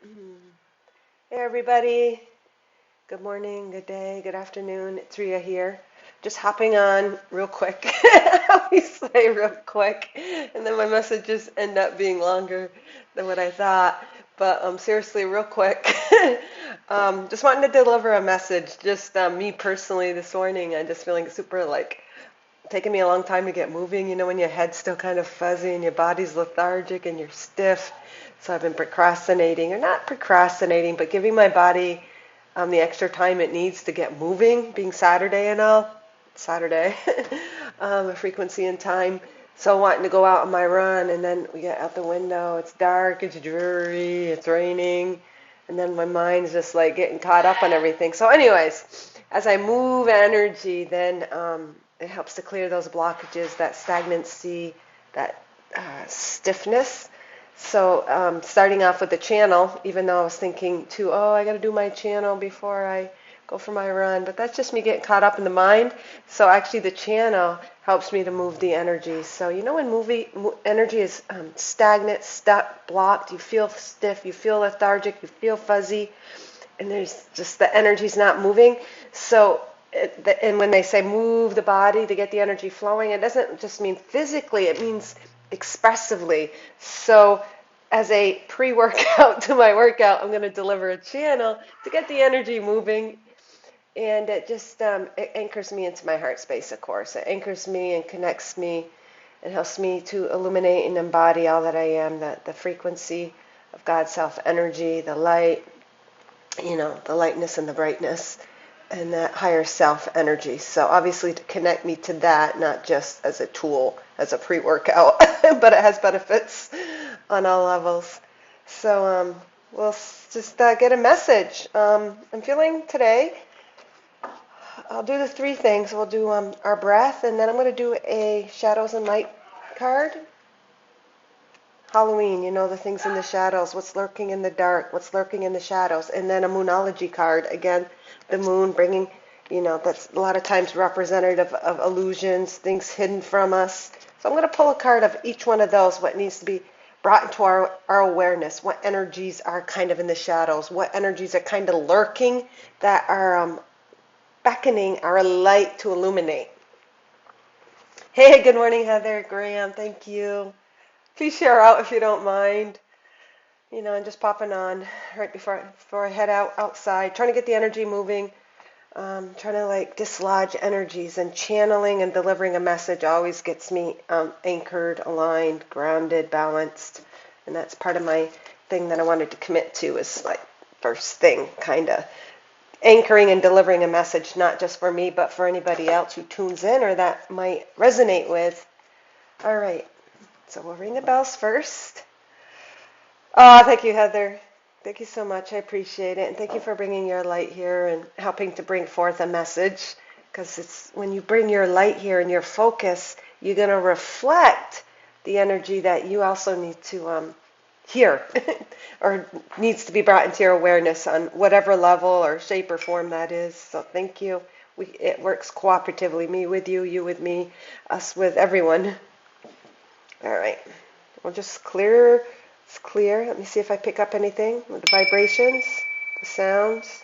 Mhm. Hey everybody, good morning, good day, good afternoon. It's Ria here. Just hopping on real quick. I always say real quick, and then my messages end up being longer than what I thought. But seriously, real quick. Just wanting to deliver a message. Just me personally this morning. I'm just feeling super like taking me a long time to get moving. You know, when your head's still kind of fuzzy and your body's lethargic and you're stiff. So I've been procrastinating, or not procrastinating, but giving my body the extra time it needs to get moving, being Saturday and all. Saturday, a frequency and time. So wanting to go out on my run, and then we get out the window. It's dark, it's dreary, it's raining, and then my mind's just like getting caught up on everything. So, anyways, as I move energy, then it helps to clear those blockages, that stagnancy, that stiffness. So, starting off with the channel, even though I was thinking too, oh, I got to do my channel before I go for my run, but that's just me getting caught up in the mind. So, actually, the channel helps me to move the energy. So, you know, when energy is stagnant, stuck, blocked, you feel stiff, you feel lethargic, you feel fuzzy, and there's just the energy's not moving. So, and when they say move the body to get the energy flowing, it doesn't just mean physically, it means expressively. So, as a pre workout to my workout, I'm going to deliver a channel to get the energy moving. And it just it anchors me into my heart space, of course. It anchors me and connects me. It helps me to illuminate and embody all that I am, the frequency of God's self energy, the light, you know, the lightness and the brightness, and that higher self energy. So obviously to connect me to that, not just as a tool, as a pre-workout, but it has benefits on all levels. So we'll just get a message. I'm feeling today, I'll do the three things. We'll do our breath, and then I'm going to do a shadows and light card. Halloween, you know, the things in the shadows, what's lurking in the dark, what's lurking in the shadows, and then a moonology card. Again, the moon bringing, you know, that's a lot of times representative of illusions, things hidden from us. So I'm going to pull a card of each one of those, what needs to be brought into our awareness, what energies are kind of in the shadows, what energies are kind of lurking that are beckoning our light to illuminate. Hey, good morning, Heather, Graham, thank you. Please share out if you don't mind. You know, and just popping on right before I head outside, trying to get the energy moving, trying to like dislodge energies, and channeling and delivering a message always gets me anchored, aligned, grounded, balanced, and that's part of my thing that I wanted to commit to is like first thing, kind of anchoring and delivering a message, not just for me, but for anybody else who tunes in or that might resonate with. All right, so we'll ring the bells first. Oh, thank you, Heather. Thank you so much. I appreciate it. And thank you for bringing your light here and helping to bring forth a message. Because it's when you bring your light here and your focus, you're going to reflect the energy that you also need to hear or needs to be brought into your awareness on whatever level or shape or form that is. So thank you. It works cooperatively, me with you, you with me, us with everyone. All right. We'll just clear. It's clear. Let me see if I pick up anything with the vibrations, the sounds.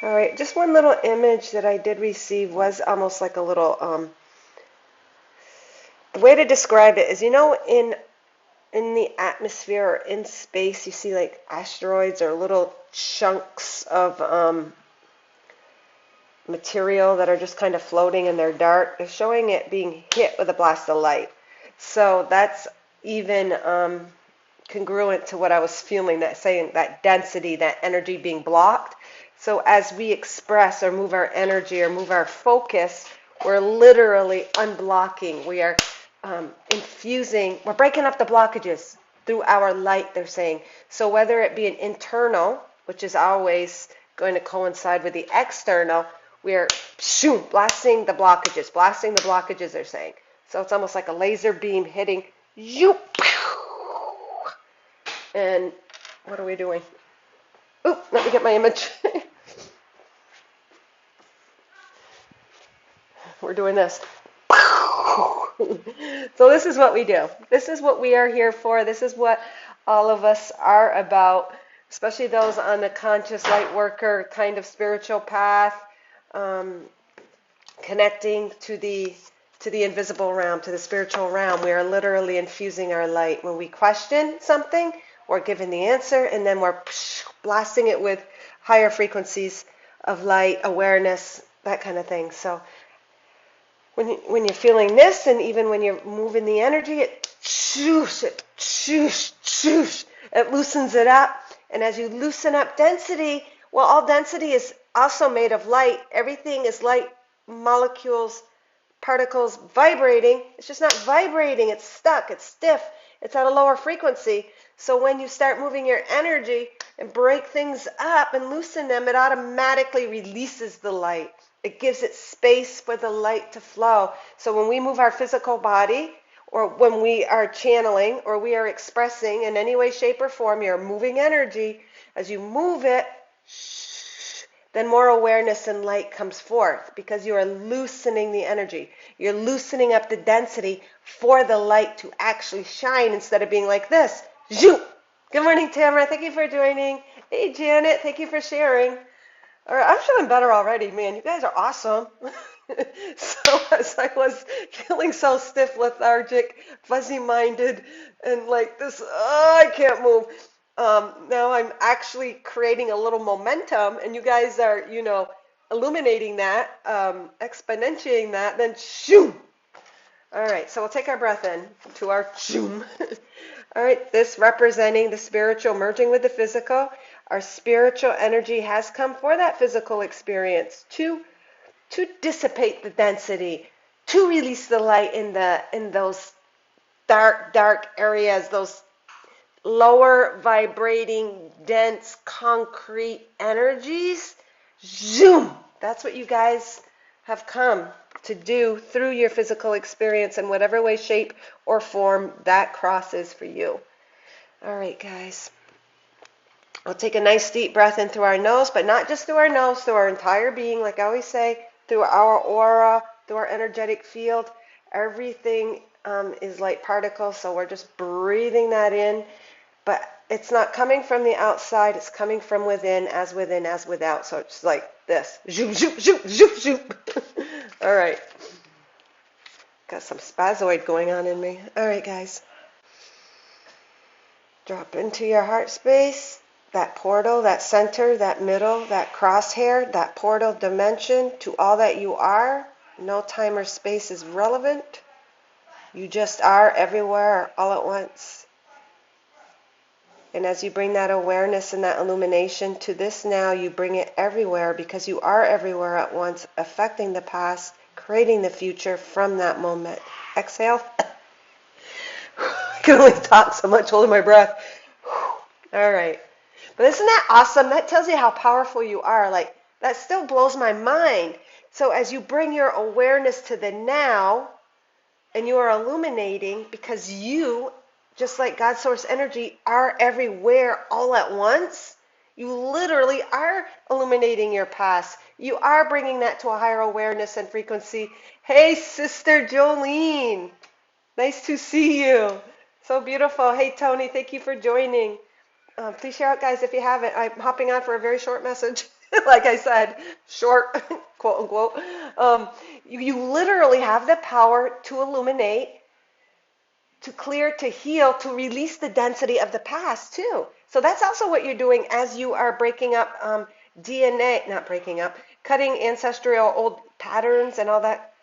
All right, just one little image that I did receive was almost like a little, the way to describe it is, you know, in the atmosphere or in space, you see like asteroids or little chunks of material that are just kind of floating and they're dark. They're showing it being hit with a blast of light. So that's even congruent to what I was feeling, that saying that density, that energy being blocked. So as we express or move our energy or move our focus, we're literally unblocking. We are infusing, we're breaking up the blockages through our light, they're saying. So whether it be an internal, which is always going to coincide with the external, we are blasting the blockages, they're saying. So it's almost like a laser beam hitting you. And what are we doing? Oop, let me get my image. We're doing this. So this is what we do. This is what we are here for. This is what all of us are about, especially those on the conscious light worker kind of spiritual path, um, connecting to the invisible realm, to the spiritual realm. We are literally infusing our light. When we question something, we're given the answer, and then we're blasting it with higher frequencies of light, awareness, that kind of thing. So when you're feeling this, and even when you're moving the energy, it shoosh, it loosens it up. And as you loosen up density, well, all density is also made of light. Everything is light molecules, particles vibrating. It's just not vibrating. It's stuck. It's stiff. It's at a lower frequency. So when you start moving your energy and break things up and loosen them, it automatically releases the light. It gives it space for the light to flow. So when we move our physical body, or when we are channeling, or we are expressing in any way, shape, or form, you're moving energy. As you move it, then more awareness and light comes forth because you are loosening the energy. You're loosening up the density for the light to actually shine instead of being like this. Zoop! Good morning, Tamara. Thank you for joining. Hey, Janet. Thank you for sharing. All right, I'm feeling better already, man. You guys are awesome. So as I was feeling so stiff, lethargic, fuzzy-minded, and like this, oh, I can't move. Now I'm actually creating a little momentum, and you guys are, illuminating that, exponentiating that, then shoom. All right, so we'll take our breath in to our shoom. All right, this representing the spiritual merging with the physical. Our spiritual energy has come for that physical experience to dissipate the density, to release the light in those dark areas, those lower vibrating, dense, concrete energies. Zoom! That's what you guys have come to do through your physical experience in whatever way, shape, or form that crosses for you. All right, guys. We'll take a nice deep breath in through our nose, but not just through our nose, through our entire being, like I always say, through our aura, through our energetic field. Everything is light particles, so we're just breathing that in. But it's not coming from the outside, it's coming from within as without. So it's like this. Zoop, zoop, zoop, zoop, zoop. All right. Got some spazoid going on in me. All right, guys. Drop into your heart space, that portal, that center, that middle, that crosshair, that portal dimension to all that you are. No time or space is relevant. You just are everywhere all at once. And as you bring that awareness and that illumination to this now, you bring it everywhere because you are everywhere at once, affecting the past, creating the future from that moment. Exhale. I can only talk so much holding my breath. All right. But isn't that awesome? That tells you how powerful you are. Like, that still blows my mind. So as you bring your awareness to the now, and you are illuminating because you, just like God's source energy, are everywhere all at once. You literally are illuminating your past. You are bringing that to a higher awareness and frequency. Hey, Sister Jolene. Nice to see you. So beautiful. Hey, Tony, thank you for joining. Please share out, guys, if you haven't. I'm hopping on for a very short message. Like I said, short, quote unquote. You literally have the power to illuminate, to clear, to heal, to release the density of the past too. So that's also what you're doing as you are breaking up DNA, not breaking up, cutting ancestral old patterns and all that,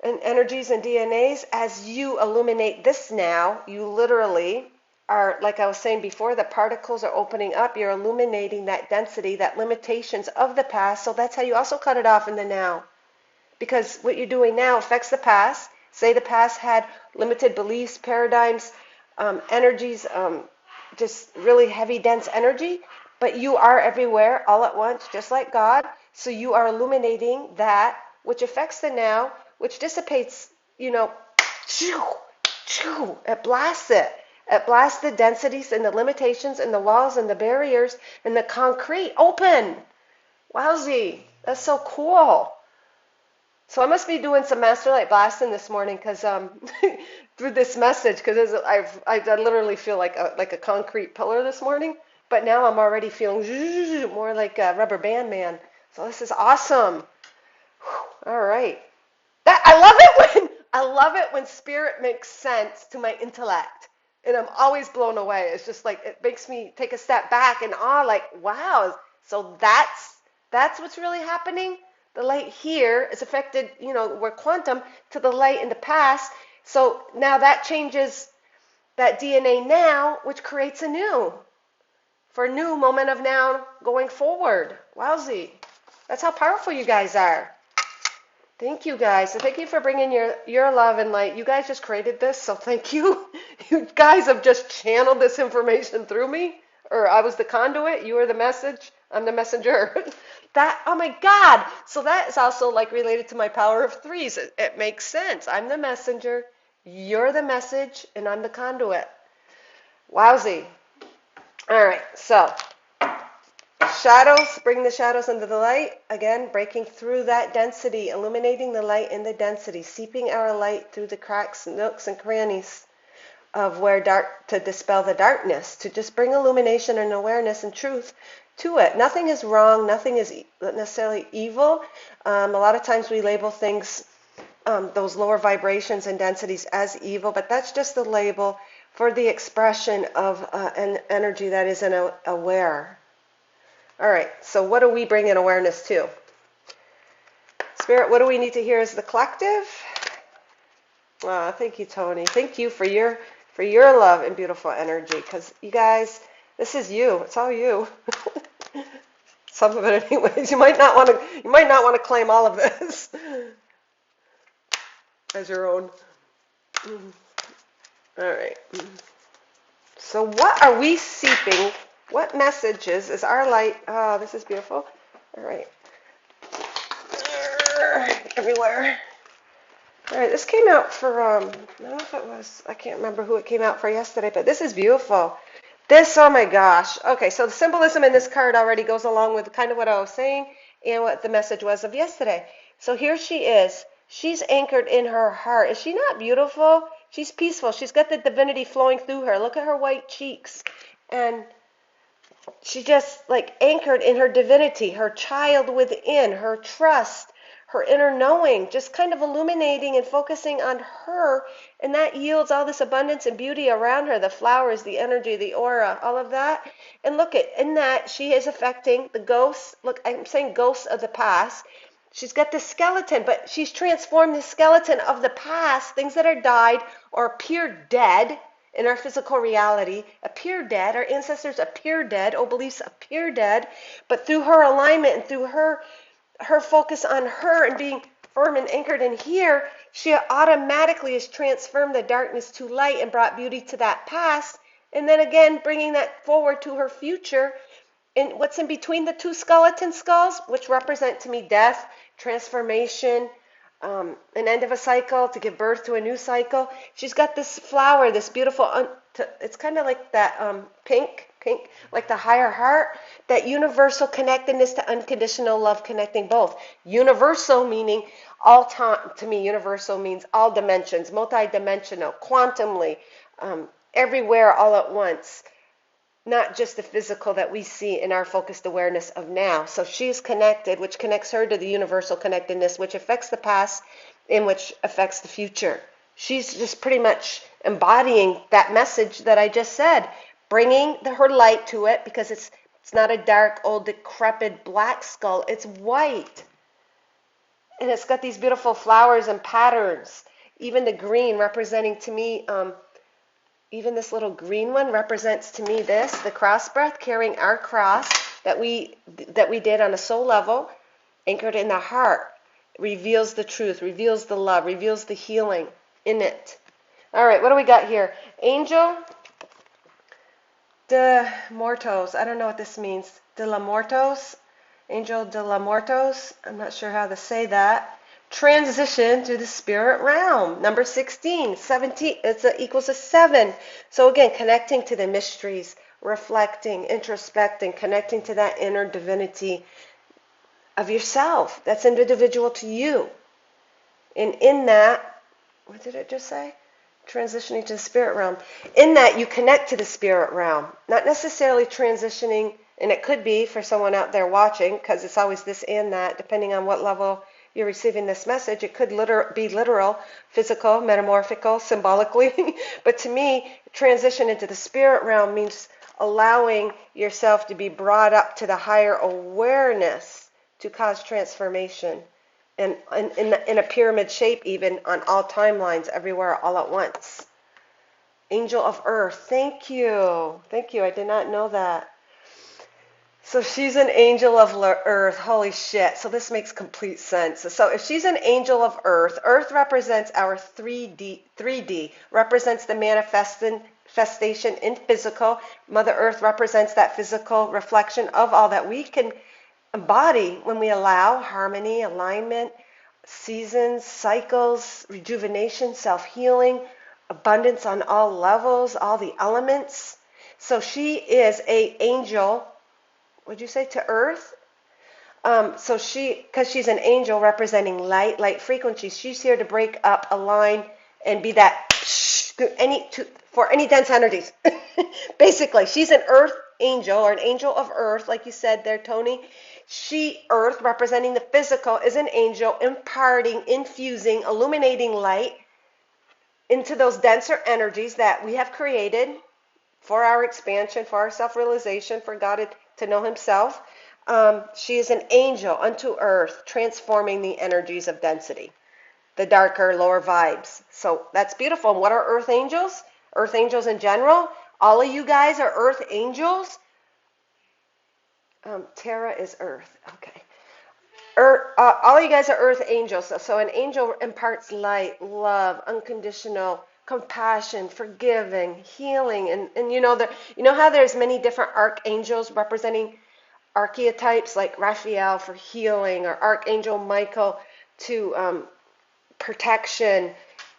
and energies and DNAs. As you illuminate this now, you literally are, like I was saying before, the particles are opening up. You're illuminating that density, that limitations of the past. So that's how you also cut it off in the now. Because what you're doing now affects the past. Say the past had limited beliefs, paradigms, energies, just really heavy, dense energy. But you are everywhere all at once, just like God. So you are illuminating that, which affects the now, which dissipates, it blasts it. It blasts the densities and the limitations and the walls and the barriers and the concrete open. Wowzy. That's so cool. So I must be doing some master light blasting this morning because through this message because I literally feel like a concrete pillar this morning, but now I'm already feeling more like a rubber band man. So this is awesome. All right. I love it when spirit makes sense to my intellect. And I'm always blown away. It's just like it makes me take a step back and awe, like, wow, so that's what's really happening. The light here is affected, we're quantum to the light in the past. So now that changes that DNA now, which creates a new for a new moment of now going forward. Wowzy. That's how powerful you guys are. Thank you guys. And thank you for bringing your love and light. You guys just created this, so thank you. You guys have just channeled this information through me. Or I was the conduit, you are the message, I'm the messenger. Oh my God. So that is also like related to my power of threes. It makes sense. I'm the messenger, you're the message, and I'm the conduit. Wowzy. All right, so shadows, bring the shadows into the light. Again, breaking through that density, illuminating the light in the density, seeping our light through the cracks, nooks, and crannies of where dark, to dispel the darkness, to just bring illumination and awareness and truth to it. Nothing is wrong, nothing is necessarily evil. A lot of times we label things, those lower vibrations and densities as evil, but that's just the label for the expression of an energy that is aware. All right, so what do we bring in awareness to? Spirit, what do we need to hear as the collective? Thank you, Tony. Thank you for your love and beautiful energy, because you guys, this is you. It's all you. Some of it, anyways. You might not want to claim all of this as your own. All right. So what are we seeping? What messages is our light? Oh, this is beautiful. All right. Everywhere. All right, this came out for, I don't know if it was, I can't remember who it came out for yesterday, but this is beautiful. Oh my gosh. Okay, so the symbolism in this card already goes along with kind of what I was saying and what the message was of yesterday. So here she is. She's anchored in her heart. Is she not beautiful? She's peaceful. She's got the divinity flowing through her. Look at her white cheeks. And she just like anchored in her divinity, her child within, her trust, her inner knowing, just kind of illuminating and focusing on her. And that yields all this abundance and beauty around her, the flowers, the energy, the aura, all of that. And look at, in that, she is affecting the ghosts. Look, I'm saying ghosts of the past. She's got this skeleton, but she's transformed the skeleton of the past, things that are died or appear dead in our physical reality, appear dead. Our ancestors appear dead. Old beliefs appear dead. But through her alignment and through her focus on her and being firm and anchored in here, she automatically has transformed the darkness to light and brought beauty to that past. And then again, bringing that forward to her future. And what's in between the two skeleton skulls, which represent to me death, transformation, an end of a cycle to give birth to a new cycle. She's got this flower, this beautiful, it's kind of like that pink, like the higher heart, that universal connectedness to unconditional love connecting both. Universal meaning all time, to me, universal means all dimensions, multidimensional, quantumly, everywhere all at once. Not just the physical that we see in our focused awareness of now. So she's connected, which connects her to the universal connectedness, which affects the past and which affects the future. She's just pretty much embodying that message that I just said, bringing her light to it, because it's not a dark, old, decrepit black skull. It's white. And it's got these beautiful flowers and patterns. Even the green representing to me, even this little green one represents to me the cross breath, carrying our cross that we did on a soul level, anchored in the heart, reveals the truth, reveals the love, reveals the healing in it. All right, what do we got here? Angel de Mortos. I don't know what this means. De la Mortos. Angel de la Mortos. I'm not sure how to say that. Transition to the spirit realm. Number 16, 17, equals a 7. So again, connecting to the mysteries, reflecting, introspecting, connecting to that inner divinity of yourself. That's individual to you. And in that, what did it just say? Transitioning to the spirit realm. In that, you connect to the spirit realm, not necessarily transitioning, and it could be for someone out there watching, because it's always this and that, depending on what level you're receiving this message. It could be literal, physical, metamorphical, symbolically. But to me, transition into the spirit realm means allowing yourself to be brought up to the higher awareness to cause transformation. And in a pyramid shape, even on all timelines, everywhere, all at once. Angel of Earth, thank you. Thank you. I did not know that. So she's an angel of Earth. Holy shit. So this makes complete sense. So if she's an angel of Earth, Earth represents our 3D represents the manifestation in physical. Mother Earth represents that physical reflection of all that we can embody when we allow harmony, alignment, seasons, cycles, rejuvenation, self-healing, abundance on all levels, all the elements. So she is a angel. Would you say to Earth? Because she's an angel representing light frequencies, she's here to break up, align, and be that for any dense energies. Basically, she's an Earth angel or an angel of Earth, like you said there, Tony. Earth, representing the physical, is an angel imparting, infusing, illuminating light into those denser energies that we have created for our expansion, for our self-realization, for God to know himself. She is an angel unto Earth, transforming the energies of density, the darker, lower vibes. So that's beautiful. And what are Earth angels? Earth angels in general. All of you guys are Earth angels. Terra is Earth. Okay. All of you guys are Earth angels. So an angel imparts light, love, unconditional compassion, forgiving, healing, and you know how there's many different archangels representing archetypes, like Raphael for healing, or Archangel Michael to protection,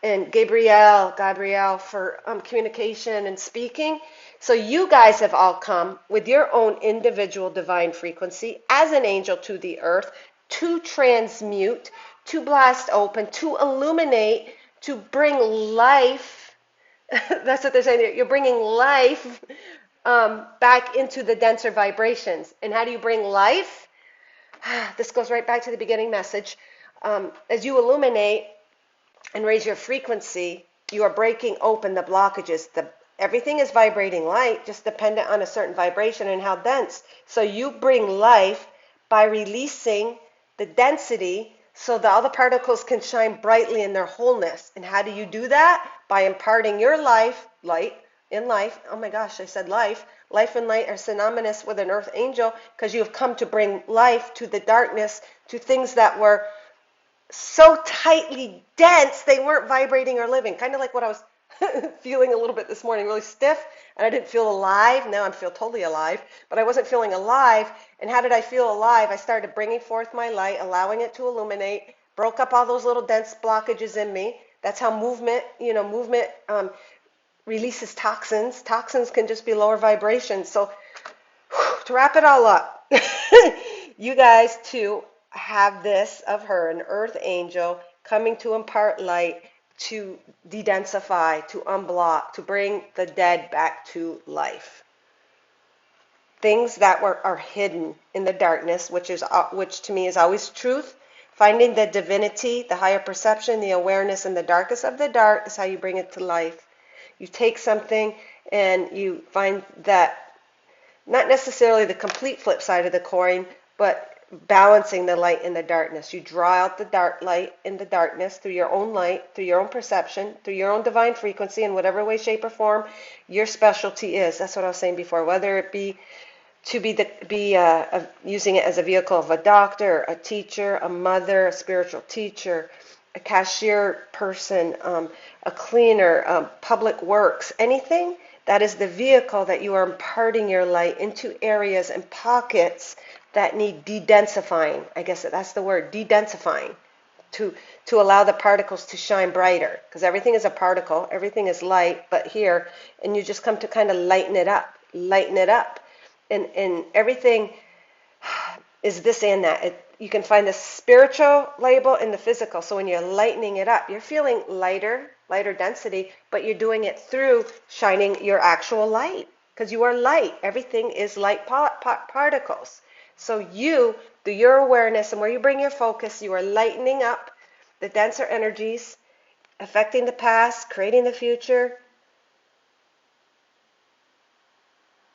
and Gabriel for communication and speaking. So you guys have all come with your own individual divine frequency as an angel to the earth to transmute, to blast open, to illuminate, to bring life. That's what they're saying. You're bringing life back into the denser vibrations. And how do you bring life? This goes right back to the beginning message. As you illuminate and raise your frequency, you are breaking open the blockages. Everything is vibrating light, just dependent on a certain vibration and how dense. So you bring life by releasing the density so that all the particles can shine brightly in their wholeness. And how do you do that? By imparting your light in life. Oh my gosh, I said life. Life and light are synonymous with an earth angel, because you have come to bring life to the darkness, to things that were so tightly dense they weren't vibrating or living. Kind of like what I was feeling a little bit this morning, really stiff, and I didn't feel alive. Now I feel totally alive, but I wasn't feeling alive. And how did I feel alive? I started bringing forth my light, allowing it to illuminate, broke up all those little dense blockages in me. That's how movement releases toxins. Toxins can just be lower vibrations. So to wrap it all up, you guys too have this of her, an earth angel coming to impart light, to de-densify, to unblock, to bring the dead back to life. Things that are hidden in the darkness, which to me is always truth. Finding the divinity, the higher perception, the awareness in the darkest of the dark is how you bring it to life. You take something and you find that, not necessarily the complete flip side of the coin, but balancing the light in the darkness. You draw out the dark light in the darkness through your own light, through your own perception, through your own divine frequency, in whatever way, shape, or form your specialty is. That's what I was saying before. Whether it be to be using it as a vehicle of a doctor, a teacher, a mother, a spiritual teacher, a cashier person, a cleaner, public works, anything that is the vehicle that you are imparting your light into areas and pockets that need de-densifying. I guess that's the word, de-densifying, to allow the particles to shine brighter, because everything is a particle, everything is light, but here, and you just come to kind of lighten it up, and everything is this and that. you can find the spiritual label and the physical. So when you're lightening it up, you're feeling lighter density, but you're doing it through shining your actual light because you are light. Everything is light particles. So you, through your awareness and where you bring your focus, you are lightening up the denser energies, affecting the past, creating the future,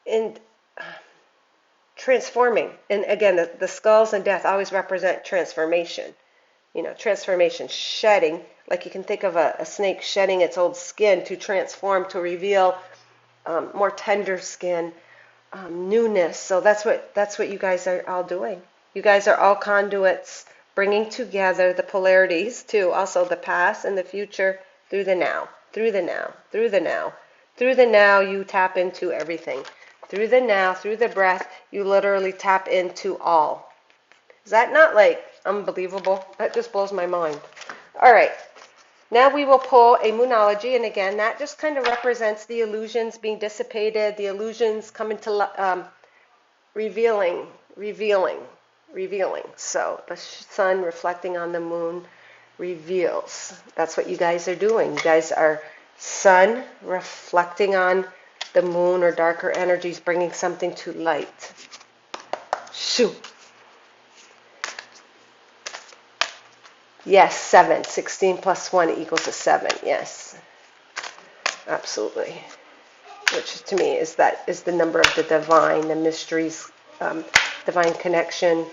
and transforming. And again, the skulls and death always represent transformation. Transformation, shedding, like you can think of a snake shedding its old skin to transform, to reveal more tender skin, newness. So that's what you guys are all doing. You guys are all conduits, bringing together the polarities too, also the past and the future through the now, through the now, through the now. Through the now, you tap into everything. Through the now, through the breath, you literally tap into all. Is that not like unbelievable? That just blows my mind. All right. Now we will pull a moonology, and again, that just kind of represents the illusions being dissipated, the illusions coming to revealing. So the sun reflecting on the moon reveals. That's what you guys are doing. You guys are sun reflecting on the moon or darker energies, bringing something to light. Shoo. Yes, 7. 16 plus 1 equals a 7. Yes, absolutely. Which to me is the number of the divine, the mysteries, divine connection.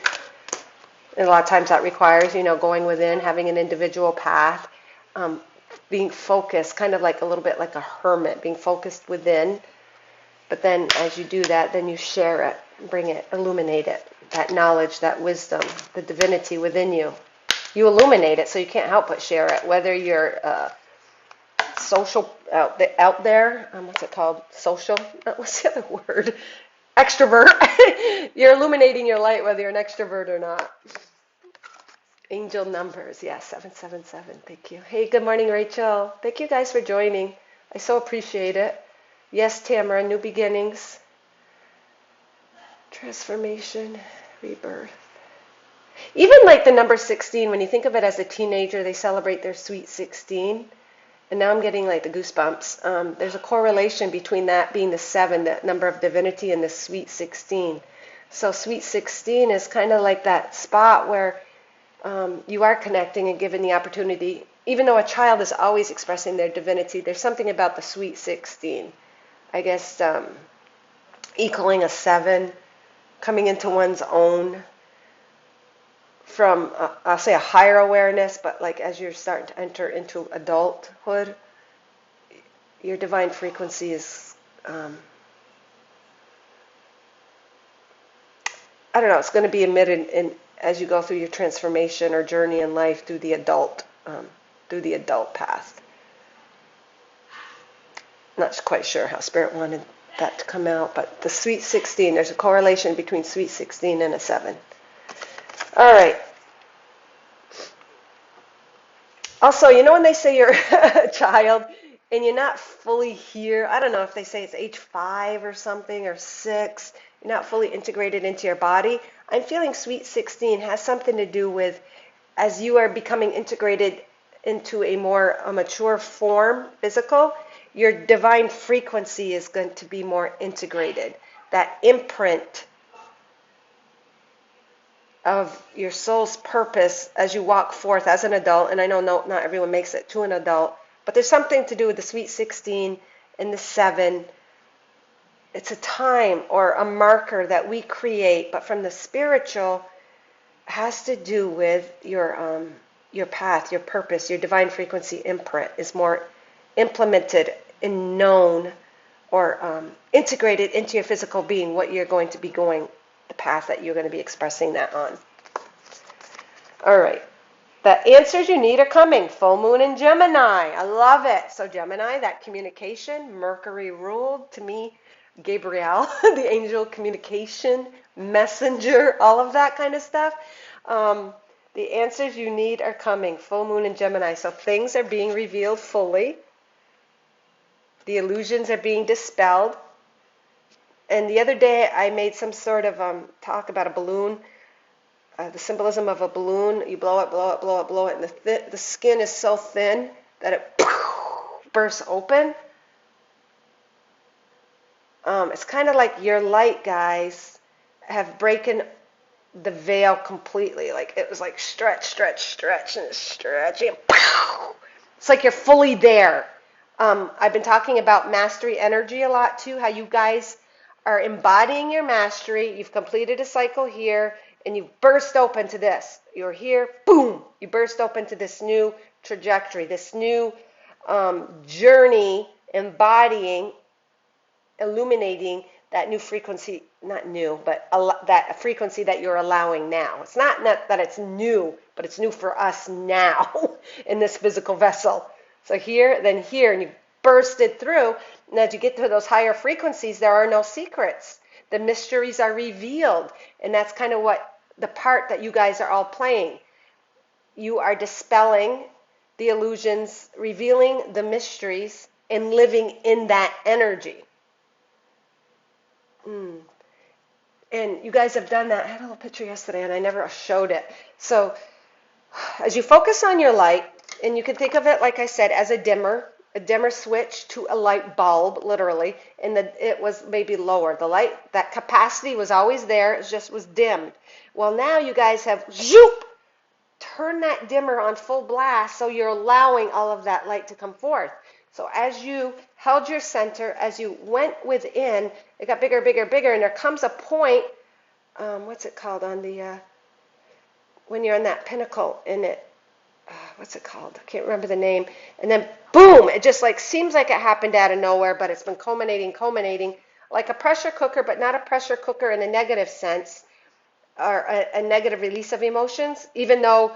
And a lot of times that requires, going within, having an individual path, being focused, kind of like a little bit like a hermit, being focused within. But then as you do that, then you share it, bring it, illuminate it, that knowledge, that wisdom, the divinity within you. You illuminate it, so you can't help but share it. Whether you're social out there, what's it called? Social? What's the other word? Extrovert. You're illuminating your light, whether you're an extrovert or not. Angel numbers, yeah, 777. Thank you. Hey, good morning, Rachel. Thank you guys for joining. I so appreciate it. Yes, Tamara, new beginnings, transformation, rebirth. Even like the number 16, when you think of it as a teenager, they celebrate their sweet 16. And now I'm getting like the goosebumps. There's a correlation between that being the 7, the number of divinity, and the sweet 16. So sweet 16 is kind of like that spot where you are connecting and given the opportunity. Even though a child is always expressing their divinity, there's something about the sweet 16. I guess equaling a 7, coming into one's own, from, I'll say a higher awareness, but like as you're starting to enter into adulthood, your divine frequency is, I don't know, it's going to be emitted as you go through your transformation or journey in life through the adult path. Not quite sure how Spirit wanted that to come out, but the sweet 16, there's a correlation between sweet 16 and a 7. All right. Also, when they say you're a child and you're not fully here, I don't know if they say it's age 5 or something or 6, you're not fully integrated into your body. I'm feeling sweet 16 has something to do with as you are becoming integrated into a more mature form, physical, your divine frequency is going to be more integrated. That imprint of your soul's purpose as you walk forth as an adult, and I know not everyone makes it to an adult, but there's something to do with the sweet 16 and the 7. It's a time or a marker that we create, but from the spiritual has to do with your path, your purpose, your divine frequency imprint is more implemented and known or integrated into your physical being, what you're going to be going, the path that you're going to be expressing that on. All right. The answers you need are coming. Full moon in Gemini. I love it. So Gemini, that communication, Mercury ruled, to me, Gabriel, the angel communication, messenger, all of that kind of stuff. The answers you need are coming. Full moon in Gemini. So things are being revealed fully. The illusions are being dispelled. And the other day I made some sort of talk about a balloon. the symbolism of a balloon. You blow it, blow it, blow it, blow it, and the skin is so thin that it bursts open. It's kind of like your light, guys, have broken the veil completely. Like it was like stretch, stretch, stretch, and stretching. It's like you're fully there. I've been talking about mastery energy a lot too, how you guys are embodying your mastery. You've completed a cycle here, and you burst open to this. You're here, boom, you burst open to this new trajectory, this new journey, embodying, illuminating that new frequency, not new, but that frequency that you're allowing now. It's not that it's new, but it's new for us now in this physical vessel. So here, then here, and you burst it through. And as you get to those higher frequencies, there are no secrets. The mysteries are revealed. And that's kind of what the part that you guys are all playing. You are dispelling the illusions, revealing the mysteries, and living in that energy. And you guys have done that. I had a little picture yesterday and I never showed it. So as you focus on your light, and you can think of it, like I said, as a dimmer switch to a light bulb, literally, and it was maybe lower. The light, that capacity was always there, it just was dimmed. Well, now you guys have, zoop, turn that dimmer on full blast, so you're allowing all of that light to come forth. So as you held your center, as you went within, it got bigger, bigger, bigger, and there comes a point, what's it called on the, when you're on that pinnacle in it, what's it called? I can't remember the name. And then boom, it just like seems like it happened out of nowhere, but it's been culminating, like a pressure cooker, but not a pressure cooker in a negative sense, or a negative release of emotions, even though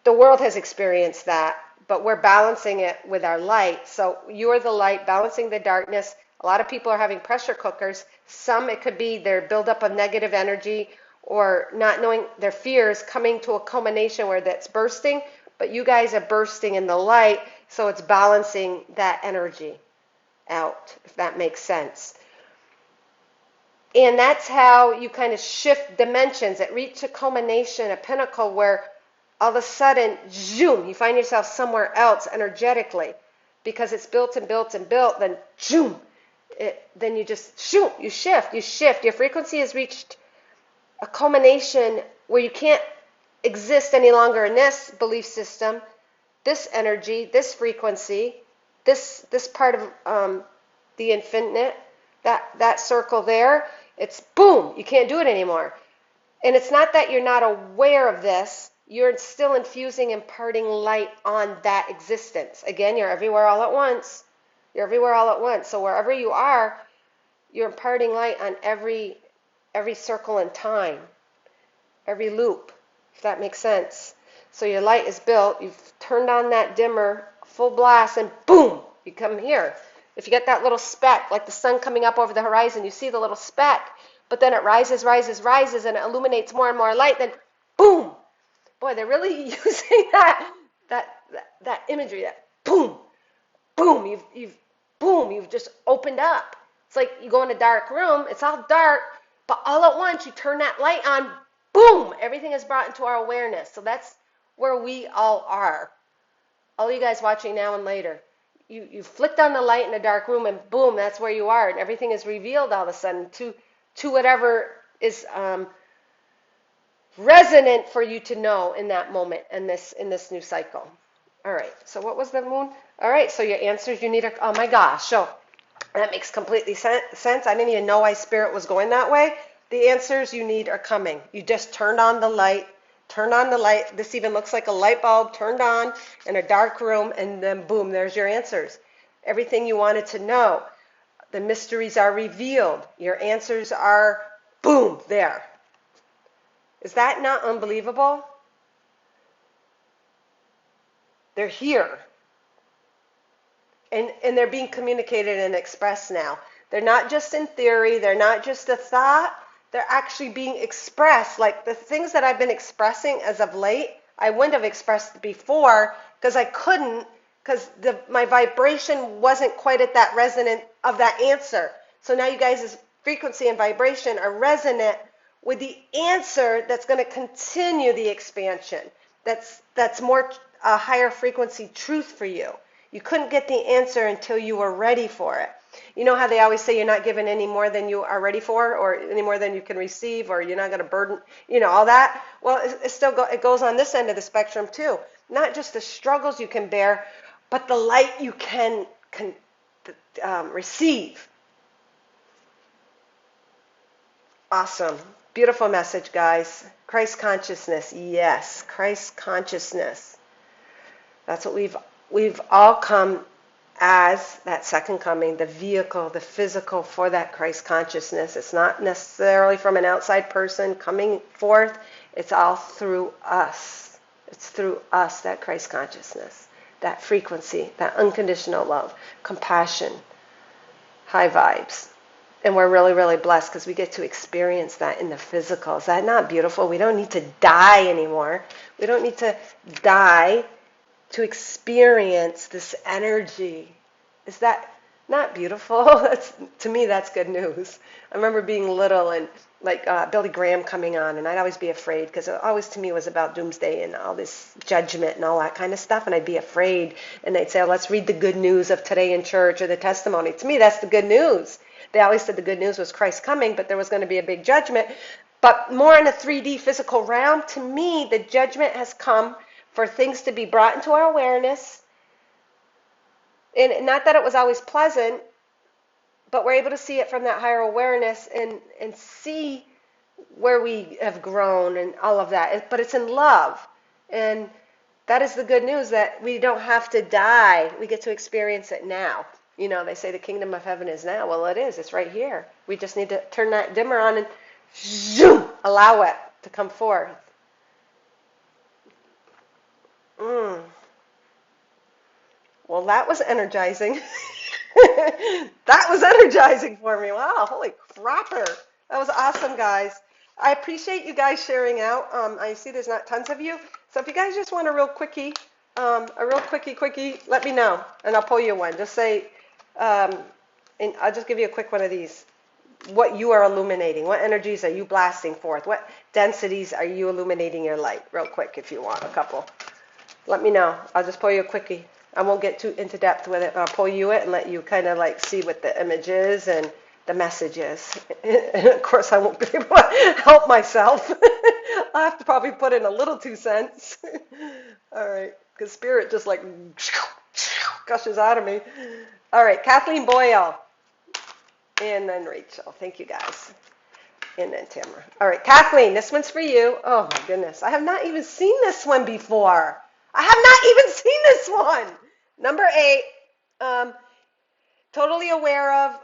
the world has experienced that. But we're balancing it with our light. So you're the light balancing the darkness. A lot of people are having pressure cookers. Some, it could be their buildup of negative energy or not knowing their fears coming to a culmination where that's bursting. But you guys are bursting in the light, so it's balancing that energy out, if that makes sense. And that's how you kind of shift dimensions. It reaches a culmination, a pinnacle where all of a sudden, zoom, you find yourself somewhere else energetically because it's built and built and built, then zoom, then you just shoot, you shift. Your frequency has reached a culmination where you can't exist any longer in this belief system, this energy, this frequency, this part of the infinite, that circle there, it's boom, you can't do it anymore. And it's not that you're not aware of this, you're still infusing, imparting light on that existence. Again, you're everywhere all at once. You're everywhere all at once. So wherever you are, you're imparting light on every circle in time, every loop, if that makes sense. So your light is built, you've turned on that dimmer, full blast, and boom, you come here. If you get that little speck, like the sun coming up over the horizon, you see the little speck, but then it rises, and it illuminates more and more light, then boom. Boy, they're really using that imagery, that boom, boom, you've just opened up. It's like you go in a dark room, it's all dark, but all at once you turn that light on, boom, everything is brought into our awareness. So that's where we all are. All you guys watching now and later. You flicked on the light in a dark room and boom, that's where you are, and everything is revealed all of a sudden to whatever is resonant for you to know in that moment in this new cycle. All right, so what was the moon? All right, so your answers you need are, oh my gosh, so that makes completely sense. I didn't even know why Spirit was going that way. The answers you need are coming. You just turned on the light. This even looks like a light bulb turned on in a dark room, and then boom, there's your answers. Everything you wanted to know. The mysteries are revealed. Your answers are, boom, there. Is that not unbelievable? They're here. And they're being communicated and expressed now. They're not just in theory. They're not just a thought. They're actually being expressed. Like the things that I've been expressing as of late, I wouldn't have expressed before because I couldn't, because my vibration wasn't quite at that resonant of that answer. So now you guys' frequency and vibration are resonant with the answer that's going to continue the expansion. That's more a higher frequency truth for you. You couldn't get the answer until you were ready for it. You know how they always say you're not given any more than you are ready for, or any more than you can receive, or you're not going to burden, all that. Well, it goes on this end of the spectrum too. Not just the struggles you can bear, but the light you can receive. Awesome. Beautiful message, guys. Christ consciousness. Yes, Christ consciousness. That's what we've all come as, that second coming, the vehicle, the physical for that Christ consciousness. It's not necessarily from an outside person coming forth. It's all through us. It's through us, that Christ consciousness, that frequency, that unconditional love, compassion, high vibes. And we're really, really blessed because we get to experience that in the physical. Is that not beautiful? We don't need to die anymore. We don't need to die to experience this energy. Is that not beautiful? To me, that's good news. I remember being little and like Billy Graham coming on, and I'd always be afraid because it always to me was about doomsday and all this judgment and all that kind of stuff, and I'd be afraid. And they'd say, oh, let's read the good news of today in church or the testimony. To me, that's the good news. They always said the good news was Christ coming, but there was going to be a big judgment. But more in a 3D physical realm, to me, the judgment has come for things to be brought into our awareness. And not that it was always pleasant, but we're able to see it from that higher awareness and see where we have grown and all of that. But it's in love. And that is the good news, that we don't have to die. We get to experience it now. They say the kingdom of heaven is now. Well, it is. It's right here. We just need to turn that dimmer on and zoom, allow it to come forth. Well, that was energizing. That was energizing for me. Wow, holy crapper. That was awesome, guys. I appreciate you guys sharing out. I see there's not tons of you. So if you guys just want a real quickie, let me know, and I'll pull you one. Just say, and I'll just give you a quick one of these. What you are illuminating. What energies are you blasting forth? What densities are you illuminating your light? Real quick, if you want a couple. Let me know. I'll just pull you a quickie. I won't get too into depth with it. I'll pull you it and let you kind of like see what the image is and the message is. And of course, I won't be able to help myself. I'll have to probably put in a little 2 cents. All right, because spirit just like gushes out of me. All right, Kathleen Boyle. And then Rachel. Thank you, guys. And then Tamara. All right, Kathleen, this one's for you. Oh, my goodness. I have not even seen this one before. I have not even seen this one. Number 8, totally aware of,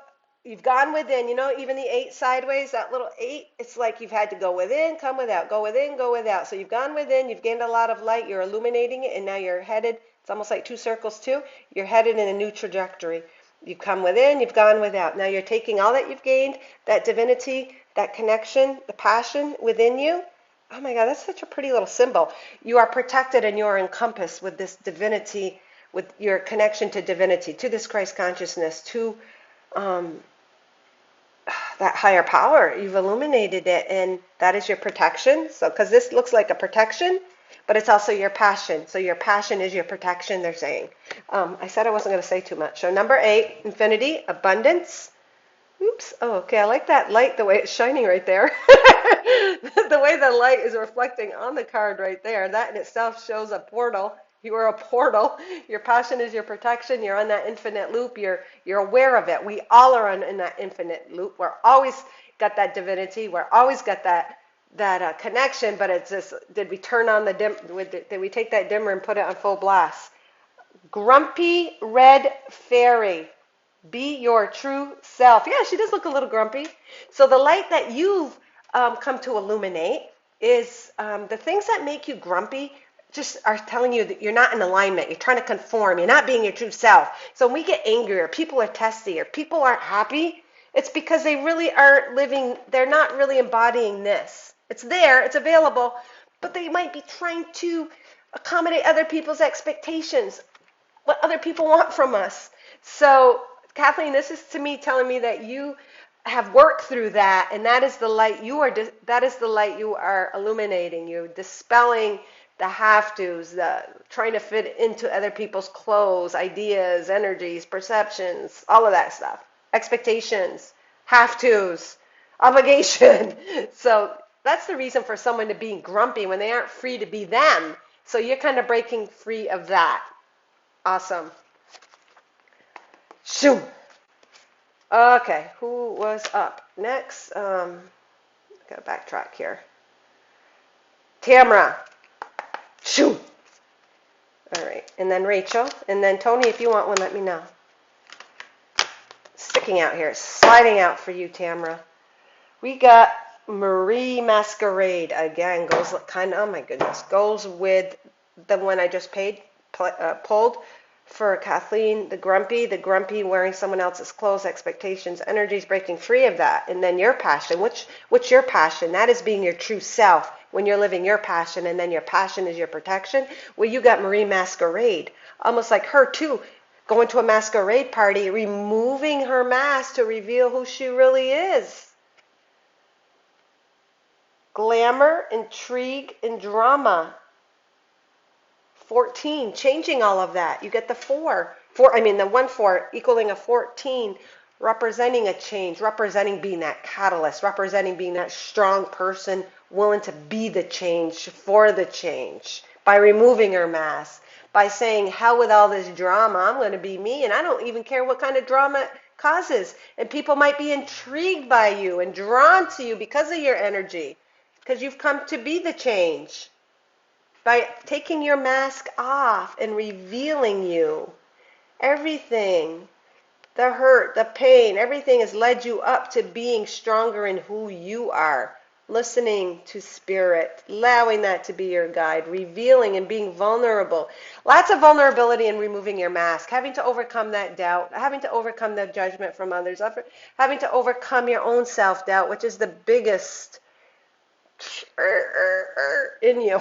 you've gone within. Even the 8 sideways, that little 8, it's like you've had to go within, come without, go within, go without. So you've gone within, you've gained a lot of light, you're illuminating it, and now you're headed, it's almost like 2 circles too, you're headed in a new trajectory. You've come within, you've gone without. Now you're taking all that you've gained, that divinity, that connection, the passion within you. Oh my God, that's such a pretty little symbol. You are protected and you are encompassed with this divinity, with your connection to divinity, to this Christ consciousness, to that higher power. You've illuminated it, and that is your protection. So, because this looks like a protection, but it's also your passion. So your passion is your protection, they're saying. I said I wasn't going to say too much. So number 8, infinity, abundance. Oops. Oh, okay. I like that light, the way it's shining right there. The way the light is reflecting on the card right there. That in itself shows a portal. You are a portal. Your passion is your protection. You're on that infinite loop. You're aware of it. We all are in that infinite loop. We're always got that divinity. We're always got that connection. But it's just, did we turn on the did we take that dimmer and put it on full blast? Grumpy red fairy. Be your true self. Yeah, she does look a little grumpy. So the light that you've come to illuminate is the things that make you grumpy just are telling you that you're not in alignment. You're trying to conform. You're not being your true self. So when we get angry or people are testy or people aren't happy, it's because they really aren't living, they're not really embodying this. It's there, it's available, but they might be trying to accommodate other people's expectations, what other people want from us. So Kathleen, this is to me telling me that you have worked through that, and that is the light you are. That is the light you are illuminating. You're dispelling the have tos, the trying to fit into other people's clothes, ideas, energies, perceptions, all of that stuff, expectations, have tos, obligation. So that's the reason for someone to be grumpy when they aren't free to be them. So you're kind of breaking free of that. Awesome. Shoo. Okay, who was up next? Gotta backtrack here. Tamra. Shoo. All right, and then Rachel, and then Tony. If you want one, let me know. Sticking out here, sliding out for you, Tamra. We got Marie Masquerade again. Goes kind of. Oh my goodness, goes with the one I just pulled. For Kathleen, the grumpy wearing someone else's clothes, expectations, energies, breaking free of that. And then your passion. What's your passion? That is being your true self when you're living your passion, and then your passion is your protection. Well, you got Marie Masquerade, almost like her too, going to a masquerade party, removing her mask to reveal who she really is. Glamour, intrigue, and drama. 14, changing all of that. You get the 4. The 1 4 equaling a 14, representing a change, representing being that catalyst, representing being that strong person willing to be the change for the change by removing her mask, by saying, hell with all this drama, I'm going to be me, and I don't even care what kind of drama it causes. And people might be intrigued by you and drawn to you because of your energy, because you've come to be the change. By taking your mask off and revealing you, everything, the hurt, the pain, everything has led you up to being stronger in who you are. Listening to spirit, allowing that to be your guide, revealing and being vulnerable. Lots of vulnerability in removing your mask, having to overcome that doubt, having to overcome the judgment from others, having to overcome your own self-doubt, which is the biggest in you.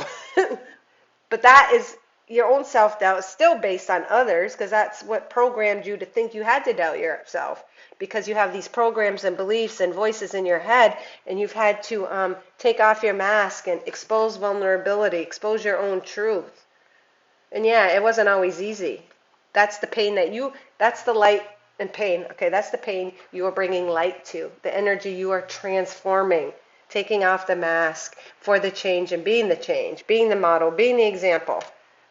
But that is your own self-doubt is still based on others, because that's what programmed you to think you had to doubt yourself, because you have these programs and beliefs and voices in your head, and you've had to take off your mask and expose vulnerability, expose your own truth. And yeah, it wasn't always easy. That's the pain that's the light and pain. Okay, that's the pain you are bringing light to, the energy you are transforming. Taking off the mask for the change and being the change, being the model, being the example,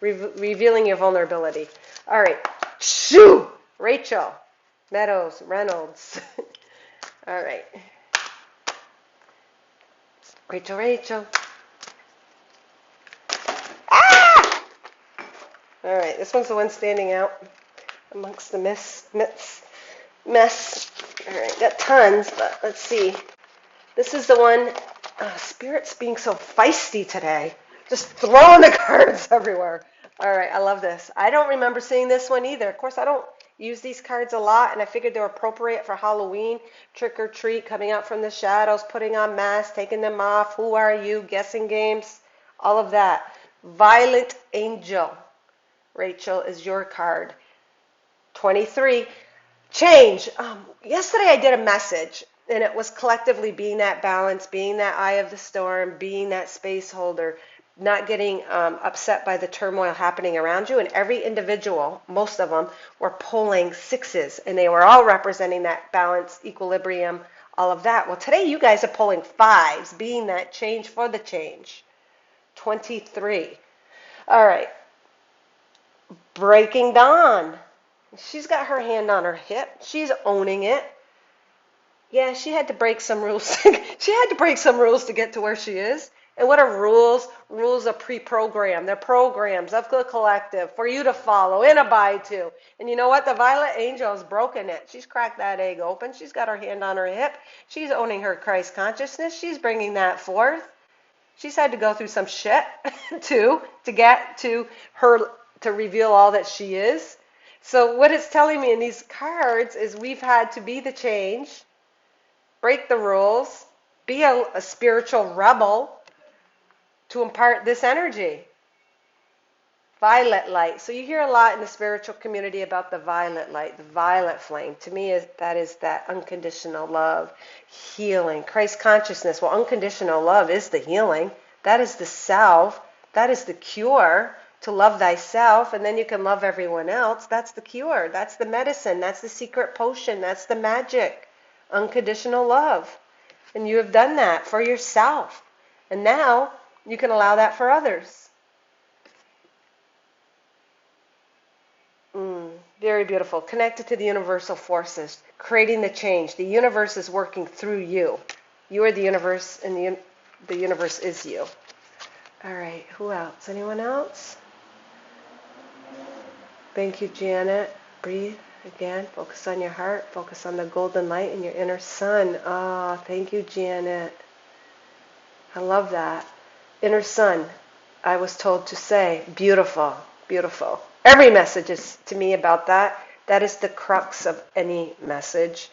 revealing your vulnerability. All right. Shoo! Rachel Meadows Reynolds. All right. Rachel. Ah! All right. This one's the one standing out amongst the mess. All right. Got tons, but let's see. This is the one, Spirit's being so feisty today. Just throwing the cards everywhere. All right, I love this. I don't remember seeing this one either. Of course, I don't use these cards a lot, and I figured they were appropriate for Halloween, trick or treat, coming out from the shadows, putting on masks, taking them off, who are you, guessing games, all of that. Violet Angel. Rachel is your card. 23. Change. Yesterday I did a message. And it was collectively being that balance, being that eye of the storm, being that space holder, not getting upset by the turmoil happening around you. And every individual, most of them, were pulling 6s, and they were all representing that balance, equilibrium, all of that. Well, today you guys are pulling 5s, being that change for the change. 23. All right. Breaking Dawn. She's got her hand on her hip. She's owning it. Yeah, she had to break some rules. She had to break some rules to get to where she is. And what are rules? Rules are pre-programmed. They're programs of the collective for you to follow and abide to. And you know what? The Violet Angel has broken it. She's cracked that egg open. She's got her hand on her hip. She's owning her Christ consciousness. She's bringing that forth. She's had to go through some shit, too, to get to her, to reveal all that she is. So what it's telling me in these cards is we've had to be the change, break the rules, be a spiritual rebel to impart this energy. Violet light. So you hear a lot in the spiritual community about the violet light, the violet flame. To me, that is that unconditional love, healing, Christ consciousness. Well, unconditional love is the healing. That is the self. That is the cure, to love thyself, and then you can love everyone else. That's the cure. That's the medicine. That's the secret potion. That's the magic. Unconditional love. And you have done that for yourself. And now you can allow that for others. Very beautiful. Connected to the universal forces, creating the change. The universe is working through you. You are the universe, and the universe is you. All right. Who else? Anyone else? Thank you, Janet. Breathe again. Focus on your heart. Focus on the golden light in your inner sun. Oh, thank you, Janet. I love that. Inner sun. I was told to say, beautiful, beautiful. Every message is to me about that. That is the crux of any message.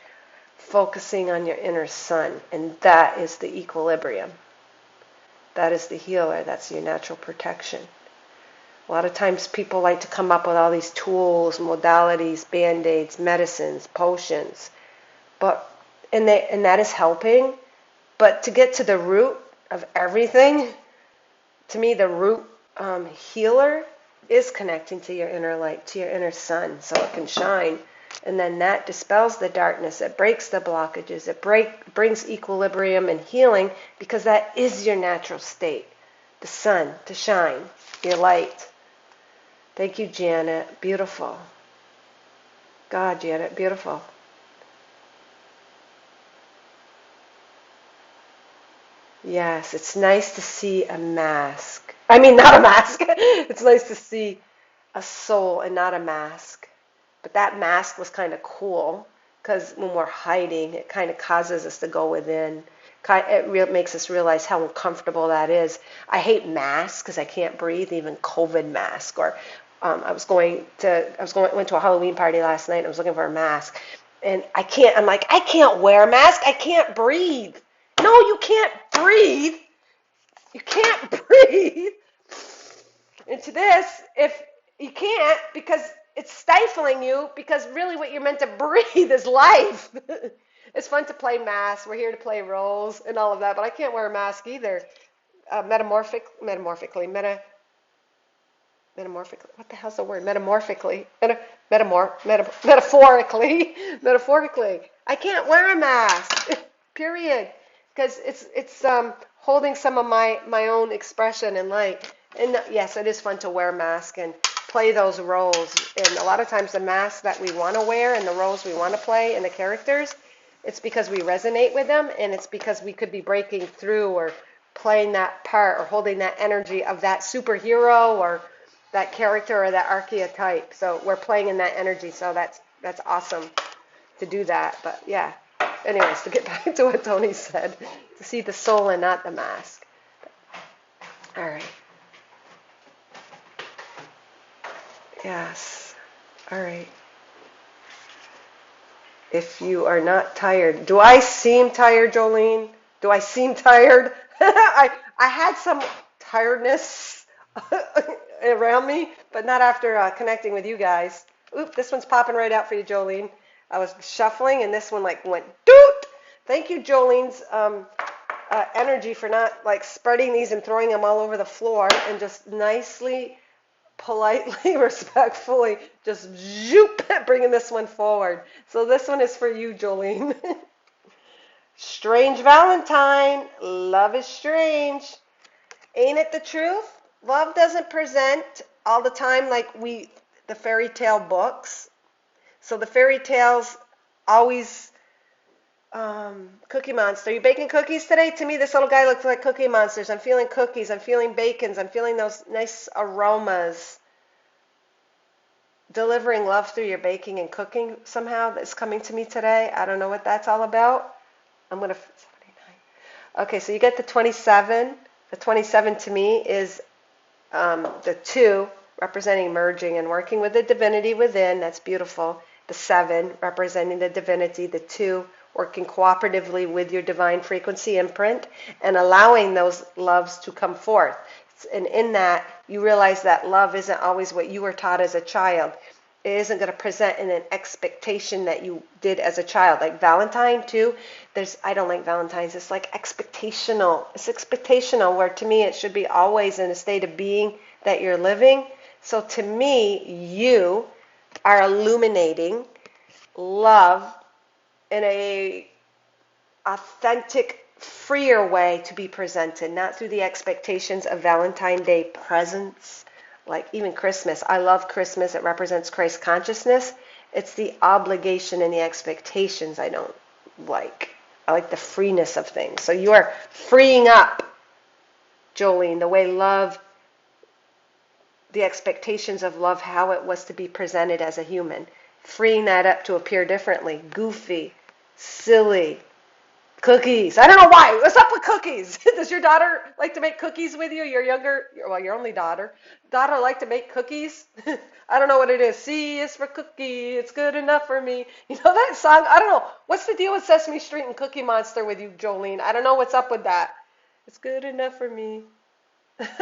Focusing on your inner sun. And that is the equilibrium. That is the healer. That's your natural protection. A lot of times people like to come up with all these tools, modalities, band-aids, medicines, potions. And that is helping. But to get to the root of everything, to me the root healer is connecting to your inner light, to your inner sun, so it can shine. And then that dispels the darkness. It breaks the blockages. It brings equilibrium and healing, because that is your natural state. The sun to shine, your light. Thank you, Janet. Beautiful. God, Janet, beautiful. Yes, it's nice to see a mask. I mean, not a mask. It's nice to see a soul and not a mask. But that mask was kind of cool, because when we're hiding, it kind of causes us to go within. It makes us realize how uncomfortable that is. I hate masks because I can't breathe, even COVID mask. Or I went to a Halloween party last night and I was looking for a mask. And I'm like, I can't wear a mask. I can't breathe. No, you can't breathe. You can't breathe into this if you can't, because it's stifling you, because really what you're meant to breathe is life. It's fun to play masks. We're here to play roles and all of that, but I can't wear a mask either. Metamorphically. What the hell's the word? Metaphorically. Metaphorically. I can't wear a mask. Period. Because it's holding some of my own expression and light. And yes, it is fun to wear a mask and play those roles. And a lot of times the masks that we want to wear and the roles we want to play and the characters, it's because we resonate with them, and it's because we could be breaking through or playing that part or holding that energy of that superhero or that character or that archetype. So we're playing in that energy. So that's awesome to do that. But yeah. Anyways, to get back to what Tony said, to see the soul and not the mask. All right. Yes. All right. If you are not tired, do I seem tired, Jolene? Do I seem tired? I had some tiredness around me, but not after connecting with you guys. Oop, this one's popping right out for you, Jolene. I was shuffling, and this one went doot. Thank you, Jolene's energy, for not spreading these and throwing them all over the floor, and just nicely, politely, respectfully, just zoop, bringing this one forward. So this one is for you, Jolene. Strange Valentine. Love is strange. Ain't it the truth? Love doesn't present all the time like the fairy tale books. So the fairy tales always, Cookie Monster. Are you baking cookies today? To me, this little guy looks like Cookie Monsters. I'm feeling cookies. I'm feeling bacons. I'm feeling those nice aromas. Delivering love through your baking and cooking somehow. That's coming to me today. I don't know what that's all about. I'm going to, 79. Okay, so you get the 27. The 27 to me is the 2, representing merging and working with the divinity within. That's beautiful. The 7, representing the divinity. The 2, working cooperatively with your divine frequency imprint and allowing those loves to come forth. And in that, you realize that love isn't always what you were taught as a child. It isn't going to present in an expectation that you did as a child. Like Valentine too, I don't like Valentine's. It's like expectational. It's expectational where to me it should be always in a state of being that you're living. So to me, you are illuminating love in a authentic, freer way to be presented, not through the expectations of Valentine's Day presents, like even Christmas. I love Christmas. It represents Christ consciousness. It's the obligation and the expectations I don't like. I like the freeness of things. So you are freeing up, Jolene, the way love, the expectations of love, how it was to be presented as a human. Freeing that up to appear differently, goofy, silly, cookies. I don't know why. What's up with cookies? Does your daughter like to make cookies with you? Your only daughter. Daughter like to make cookies? I don't know what it is. C is for cookie. It's good enough for me. You know that song? I don't know. What's the deal with Sesame Street and Cookie Monster with you, Jolene? I don't know what's up with that. It's good enough for me.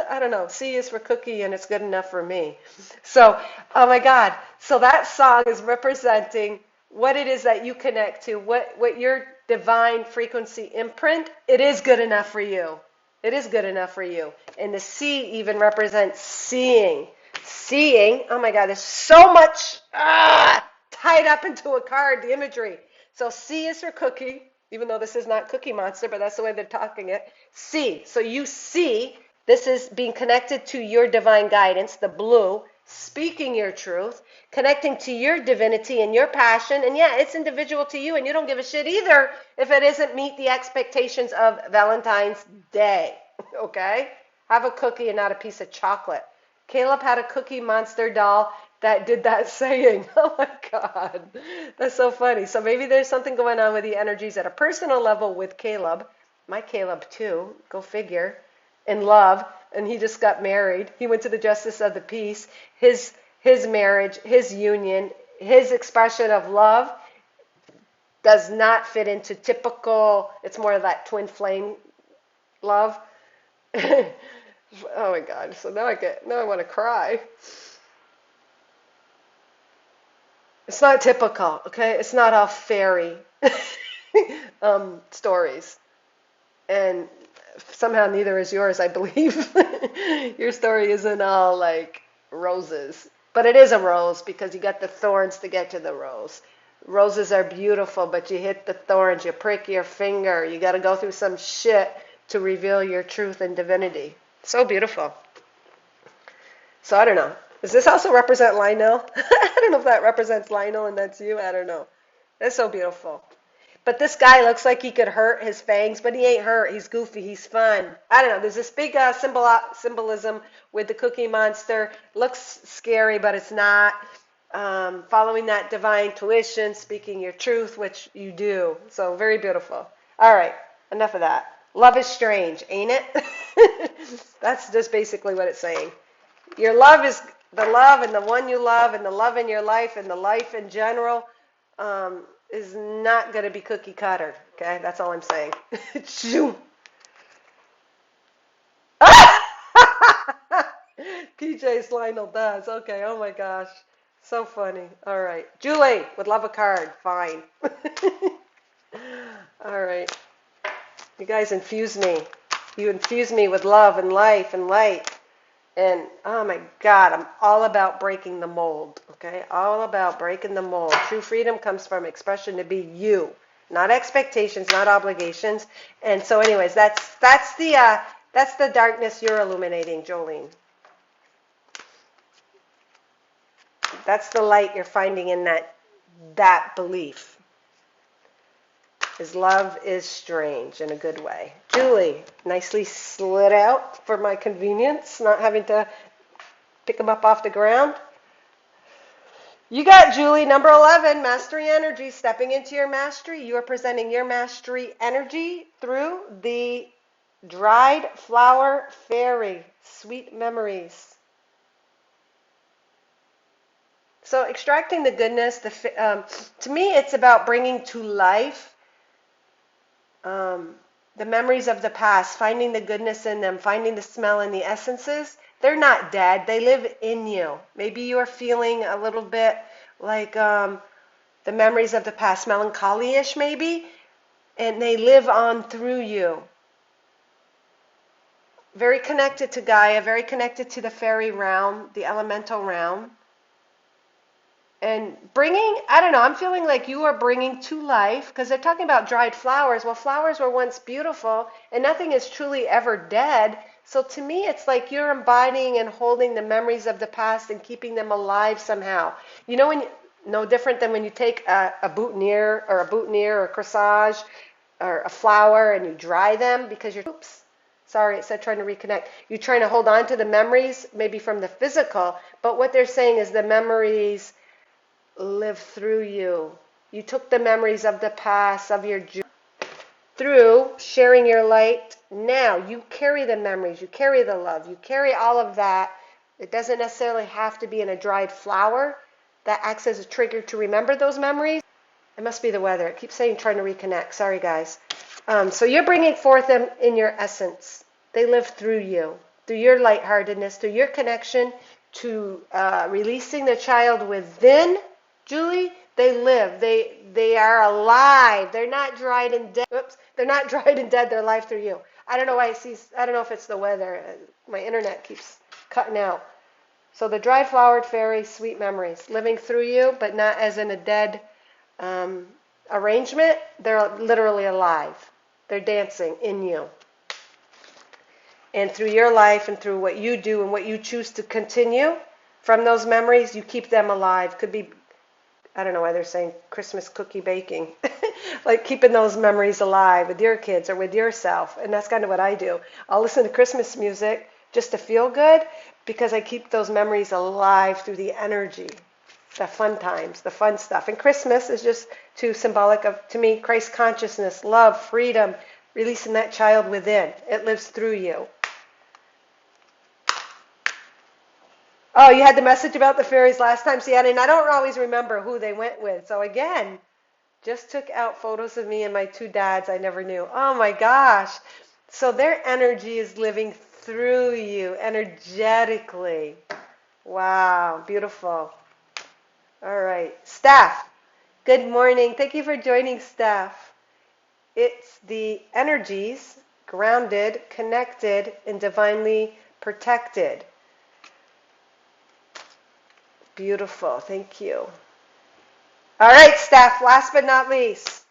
I don't know. C is for cookie and it's good enough for me. So, oh my God. So that song is representing what it is that you connect to, what your divine frequency imprint, it is good enough for you. It is good enough for you. And the C even represents seeing. Seeing, oh my God, there's so much tied up into a card, the imagery. So C is for cookie, even though this is not Cookie Monster, but that's the way they're talking it. C, so you see, this is being connected to your divine guidance, the blue, speaking your truth, connecting to your divinity and your passion. And yeah, it's individual to you, and you don't give a shit either if it doesn't meet the expectations of Valentine's Day. Okay? Have a cookie and not a piece of chocolate. Caleb had a Cookie Monster doll that did that saying. Oh my God. That's so funny. So maybe there's something going on with the energies at a personal level with Caleb. My Caleb too. Go figure. In love, and he just got married. He went to the Justice of the Peace. His marriage, his union, his expression of love does not fit into typical, it's more of that twin flame love. Oh my God. So now I want to cry. It's not typical, okay? It's not all fairy stories. And somehow neither is yours, I believe. Your story isn't all like roses. But it is a rose because you got the thorns to get to the rose. Roses are beautiful, but you hit the thorns, you prick your finger. You got to go through some shit to reveal your truth and divinity. So beautiful. So I don't know. Does this also represent Lionel? I don't know if that represents Lionel and that's you. I don't know. That's so beautiful. But this guy looks like he could hurt his fangs, but he ain't hurt. He's goofy. He's fun. I don't know. There's this big symbolism with the Cookie Monster. Looks scary, but it's not. Following that divine tuition, speaking your truth, which you do. So very beautiful. All right. Enough of that. Love is strange, ain't it? That's just basically what it's saying. Your love is the love and the one you love and the love in your life and the life in general. Is not going to be cookie cutter. Okay, that's all I'm saying. PJ's Lionel does. Okay, oh my gosh. So funny. All right. Julie would love a card. Fine. All right. You guys infuse me. You infuse me with love and life and light. And oh my God, I'm all about breaking the mold, okay? All about breaking the mold. True freedom comes from expression to be you, not expectations, not obligations. And so, anyways, that's the darkness you're illuminating, Jolene. That's the light you're finding in that belief. Is love is strange in a good way. Julie, nicely slid out for my convenience, not having to pick them up off the ground. You got Julie, number 11, mastery energy, stepping into your mastery. You are presenting your mastery energy through the dried flower fairy, sweet memories. So extracting the goodness, to me it's about bringing to life the memories of the past, finding the goodness in them, finding the smell and the essences, they're not dead. They live in you. Maybe you're feeling a little bit like the memories of the past, melancholy-ish maybe, and they live on through you. Very connected to Gaia, very connected to the fairy realm, the elemental realm. And bringing, I don't know, I'm feeling like you are bringing to life, because they're talking about dried flowers. Well, flowers were once beautiful, and nothing is truly ever dead. So to me, it's like you're embodying and holding the memories of the past and keeping them alive somehow. You know, no different than when you take a boutonniere or a corsage or a flower and you dry them because you're, oops, sorry, it said trying to reconnect. You're trying to hold on to the memories, maybe from the physical, but what they're saying is the memories live through you. You took the memories of the past, of your through sharing your light. Now you carry the memories, you carry the love, you carry all of that. It doesn't necessarily have to be in a dried flower. That acts as a trigger to remember those memories. It must be the weather. It keeps saying trying to reconnect. Sorry, guys. So you're bringing forth them in your essence. They live through you, through your lightheartedness, through your connection to releasing the child within. Julie, they live. They are alive. They're not dried and dead. Oops, they're not dried and dead. They're alive through you. I don't know why I see. I don't know if it's the weather. My internet keeps cutting out. So the dried flowered fairy, sweet memories, living through you, but not as in a dead arrangement. They're literally alive. They're dancing in you. And through your life and through what you do and what you choose to continue from those memories, you keep them alive. Could be, I don't know why they're saying Christmas cookie baking. Like keeping those memories alive with your kids or with yourself. And that's kind of what I do. I'll listen to Christmas music just to feel good because I keep those memories alive through the energy, the fun times, the fun stuff. And Christmas is just too symbolic of, to me, Christ consciousness, love, freedom, releasing that child within. It lives through you. Oh, you had the message about the fairies last time, Sienna, and I don't always remember who they went with. So again, just took out photos of me and my two dads I never knew. Oh my gosh. So their energy is living through you energetically. Wow, beautiful. All right. Steph, good morning. Thank you for joining, Steph. It's the energies grounded, connected, and divinely protected. Beautiful. Thank you. All right, Steph, last but not least.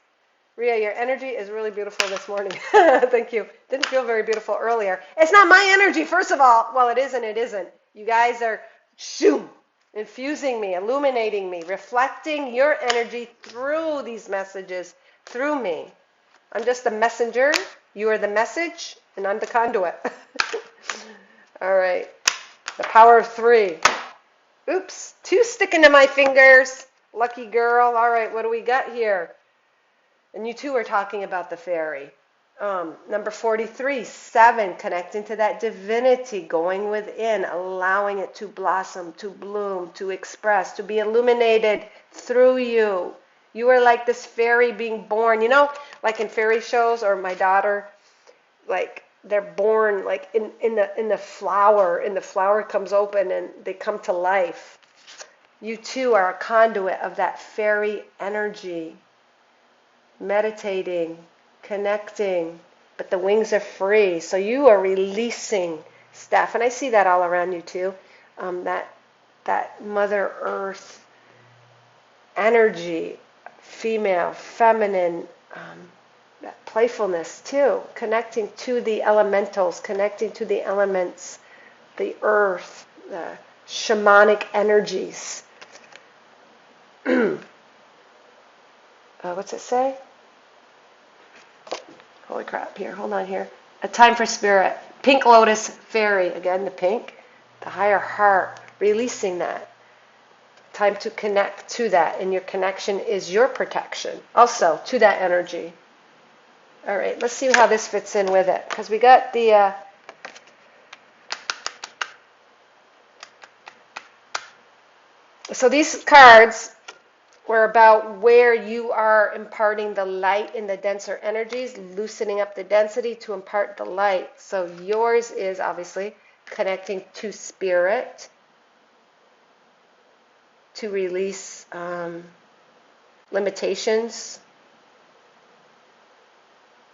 Ria, your energy is really beautiful this morning. Thank you. Didn't feel very beautiful earlier. It's not my energy, first of all. Well, it is and it isn't. You guys are infusing me, illuminating me, reflecting your energy through these messages, through me. I'm just the messenger. You are the message, and I'm the conduit. All right. The power of 3. Oops. 2 sticking to my fingers. Lucky girl. All right, what do we got here? And you two are talking about the fairy. Number 43, 7, connecting to that divinity, going within, allowing it to blossom, to bloom, to express, to be illuminated through you. You are like this fairy being born. You know, like in fairy shows, or my daughter, like they're born like in the flower, and the flower comes open and they come to life. You too are a conduit of that fairy energy, meditating, connecting, but the wings are free. So you are releasing stuff, and I see that all around you too. That Mother Earth energy, female, feminine, that playfulness too, connecting to the elementals, connecting to the elements, the earth, the shamanic energies. What's it say? Holy crap, here, hold on here. A time for spirit. Pink lotus fairy, again the pink, the higher heart, releasing that. Time to connect to that, and your connection is your protection also to that energy. All right, let's see how this fits in with it, because we got the so these cards, We're about where you are imparting the light in the denser energies, loosening up the density to impart the light. So yours is obviously connecting to spirit, to release limitations,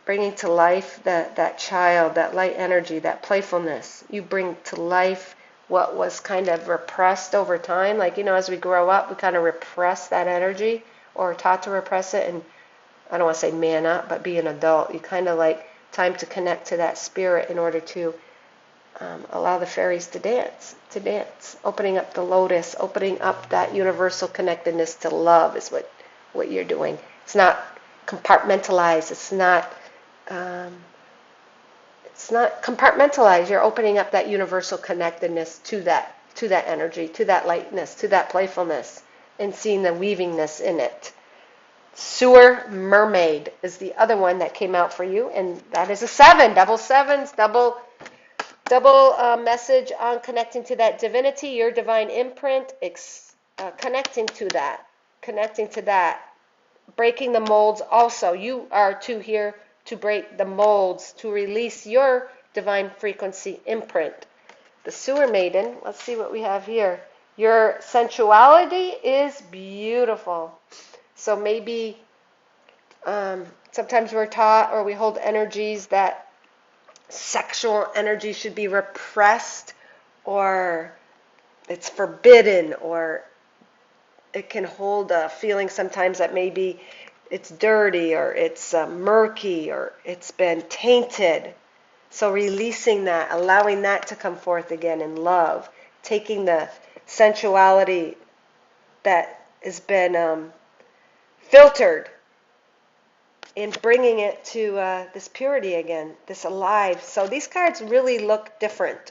bringing to life that child, that light energy, that playfulness. You bring to life what was kind of repressed over time. Like, as we grow up, we kind of repress that energy or are taught to repress it. And I don't want to say man up, but be an adult. You kind of like time to connect to that spirit in order to allow the fairies to dance. Opening up the lotus, opening up that universal connectedness to love is what you're doing. It's not compartmentalized. It's not compartmentalized. You're opening up that universal connectedness to that energy, to that lightness, to that playfulness, and seeing the weavingness in it. Sewer Mermaid is the other one that came out for you, and that is a 7. Double sevens, double message on connecting to that divinity, your divine imprint, connecting to that, breaking the molds. Also, you are here to break the molds, to release your divine frequency imprint. The Sewer Maiden, let's see what we have here. Your sensuality is beautiful. So maybe sometimes we're taught or we hold energies that sexual energy should be repressed, or it's forbidden, or it can hold a feeling sometimes that maybe it's dirty or it's murky or it's been tainted. So releasing that, allowing that to come forth again in love, taking the sensuality that has been filtered and bringing it to this purity again, this alive. So these cards really look different.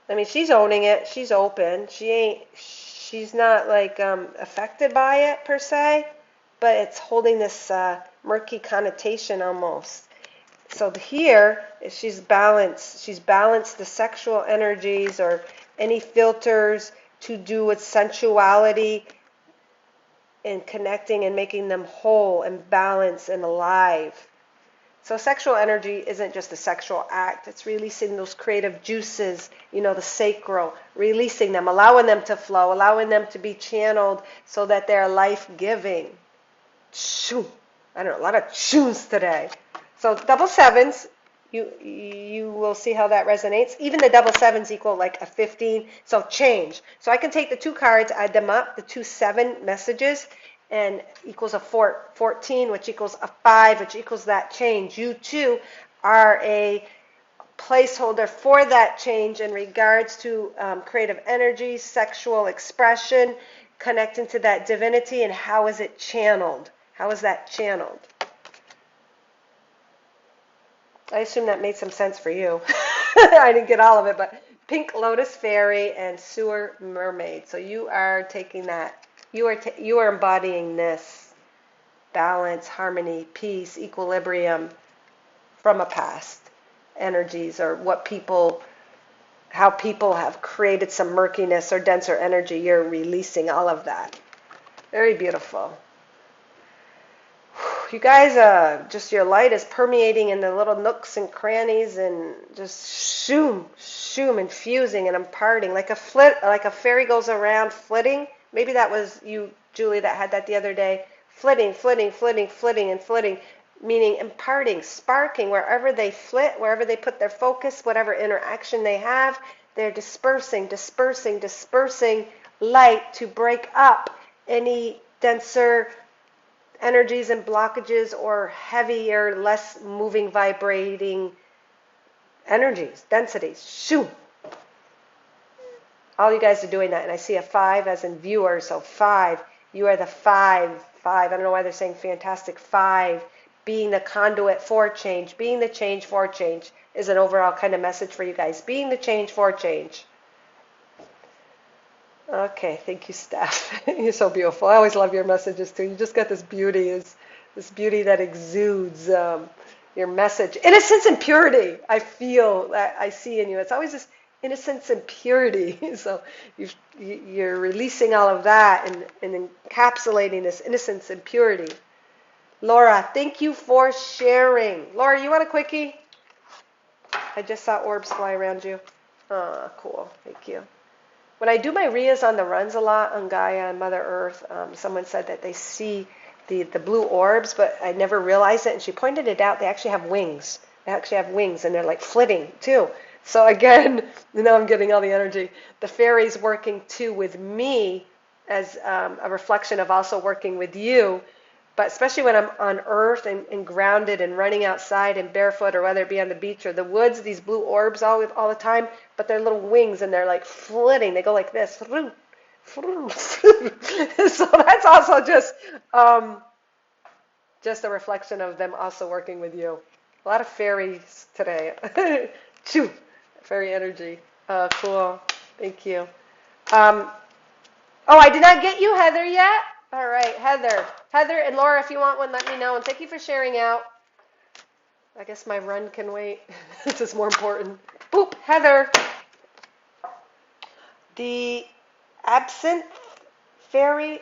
I mean, she's owning it. She's open. She's not like affected by it per se, but it's holding this murky connotation almost. So here, she's balanced the sexual energies or any filters to do with sensuality and connecting and making them whole and balanced and alive. So sexual energy isn't just a sexual act. It's releasing those creative juices, the sacral, releasing them, allowing them to flow, allowing them to be channeled so that they're life-giving. Shoo! I don't know, a lot of shoos today. So double sevens, you will see how that resonates. Even the double sevens equal like a 15, so change. So I can take the two cards, add them up, the 2 7 messages, and equals a 14, which equals a 5, which equals that change. You too are a placeholder for that change in regards to creative energy, sexual expression, connecting to that divinity, and how is it channeled? How is that channeled? I assume that made some sense for you. I didn't get all of it, but Pink Lotus Fairy and Sewer Mermaid. So you are taking that. You are embodying this balance, harmony, peace, equilibrium from a past energies, or how people have created some murkiness or denser energy. You're releasing all of that. Very beautiful. You guys, just your light is permeating in the little nooks and crannies and just shoom, infusing and imparting like a fairy goes around flitting. Maybe that was you, Julie, that had that the other day. Flitting, meaning imparting, sparking wherever they flit, wherever they put their focus, whatever interaction they have. They're dispersing light to break up any denser energies and blockages or heavier, less moving, vibrating energies, densities. Shoo! All you guys are doing that. And I see a 5 as in viewer, so 5. You are the 5. I don't know why they're saying fantastic 5. Being the conduit for change, being the change for change is an overall kind of message for you guys. Being the change for change. Okay, thank you, Steph. You're so beautiful. I always love your messages too. You just got this beauty that exudes your message. Innocence and purity, I feel that I see in you. It's always this innocence and purity. So you're releasing all of that and encapsulating this innocence and purity. Laura, thank you for sharing. Laura, you want a quickie? I just saw orbs fly around you. Oh, cool. Thank you. When I do my Rias on the runs a lot on Gaia and Mother Earth, someone said that they see the blue orbs, but I never realized it. And she pointed it out. They actually have wings. They actually have wings, and they're like flitting too. So again, now I'm getting all the energy. The fairies working too with me as a reflection of also working with you. But especially when I'm on earth and grounded and running outside and barefoot, or whether it be on the beach or the woods, these blue orbs all the time, but they're little wings and they're like flitting. They go like this. So that's also just a reflection of them also working with you. A lot of fairies today. Choo, fairy energy. Cool. Thank you. Oh, I did not get you, Heather, yet? All right, Heather. Heather and Laura, if you want one, let me know. And thank you for sharing out. I guess my run can wait. This is more important. Boop, Heather. The absinthe fairy,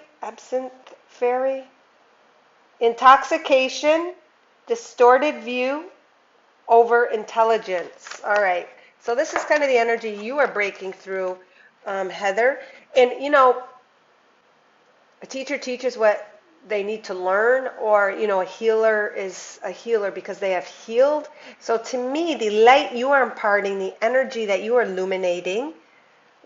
intoxication, distorted view over intelligence. All right. So this is kind of the energy you are breaking through, Heather. And, you know, a teacher teaches what they need to learn, or, you know, a healer is a healer because they have healed. So to me, the light you are imparting, the energy that you are illuminating,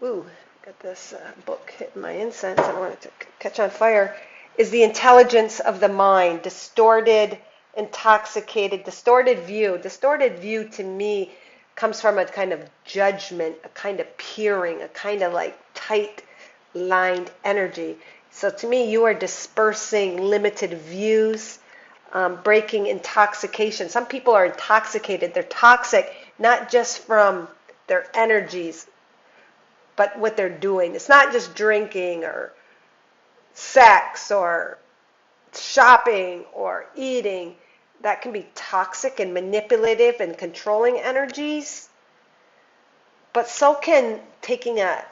ooh, got this book hitting my incense, I don't want it to catch on fire, is the intelligence of the mind, distorted, intoxicated, distorted view. Distorted view to me comes from a kind of judgment, a kind of peering, a kind of like tight lined energy. So to me, you are dispersing limited views, breaking intoxication. Some people are intoxicated. They're toxic, not just from their energies, but what they're doing. It's not just drinking or sex or shopping or eating. That can be toxic and manipulative and controlling energies. But so can taking a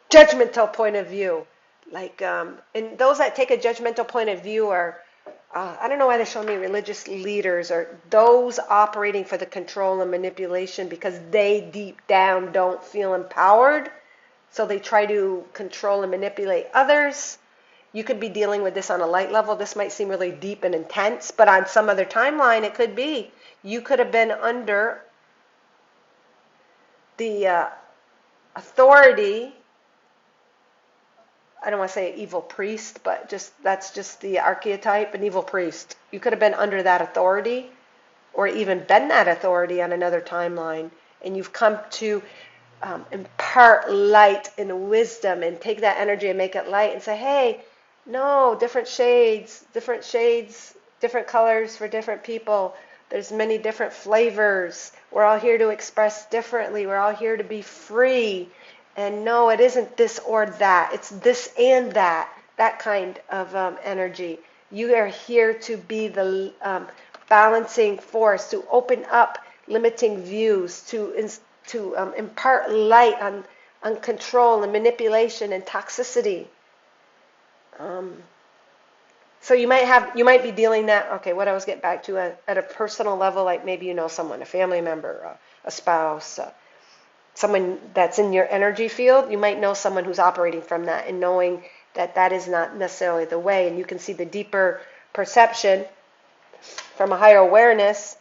judgmental point of view. Like, and those that take a judgmental point of view are, I don't know why they're showing me religious leaders, or those operating for the control and manipulation because they deep down don't feel empowered. So they try to control and manipulate others. You could be dealing with this on a light level. This might seem really deep and intense, but on some other timeline, it could be. You could have been under the authority, I don't want to say evil priest, but that's just the archetype, an evil priest. You could have been under that authority, or even been that authority on another timeline, and you've come to impart light and wisdom and take that energy and make it light and say, hey, no, different shades, different colors for different people. There's many different flavors. We're all here to express differently. We're all here to be free. And no, it isn't this or that. It's this and that kind of energy. You are here to be the balancing force, to open up limiting views, to impart light on control and manipulation and toxicity. So you might be dealing that, okay, what I was getting back to at a personal level, like maybe you know someone, a family member, a spouse, someone that's in your energy field. You might know someone who's operating from that and knowing that that is not necessarily the way, and you can see the deeper perception from a higher awareness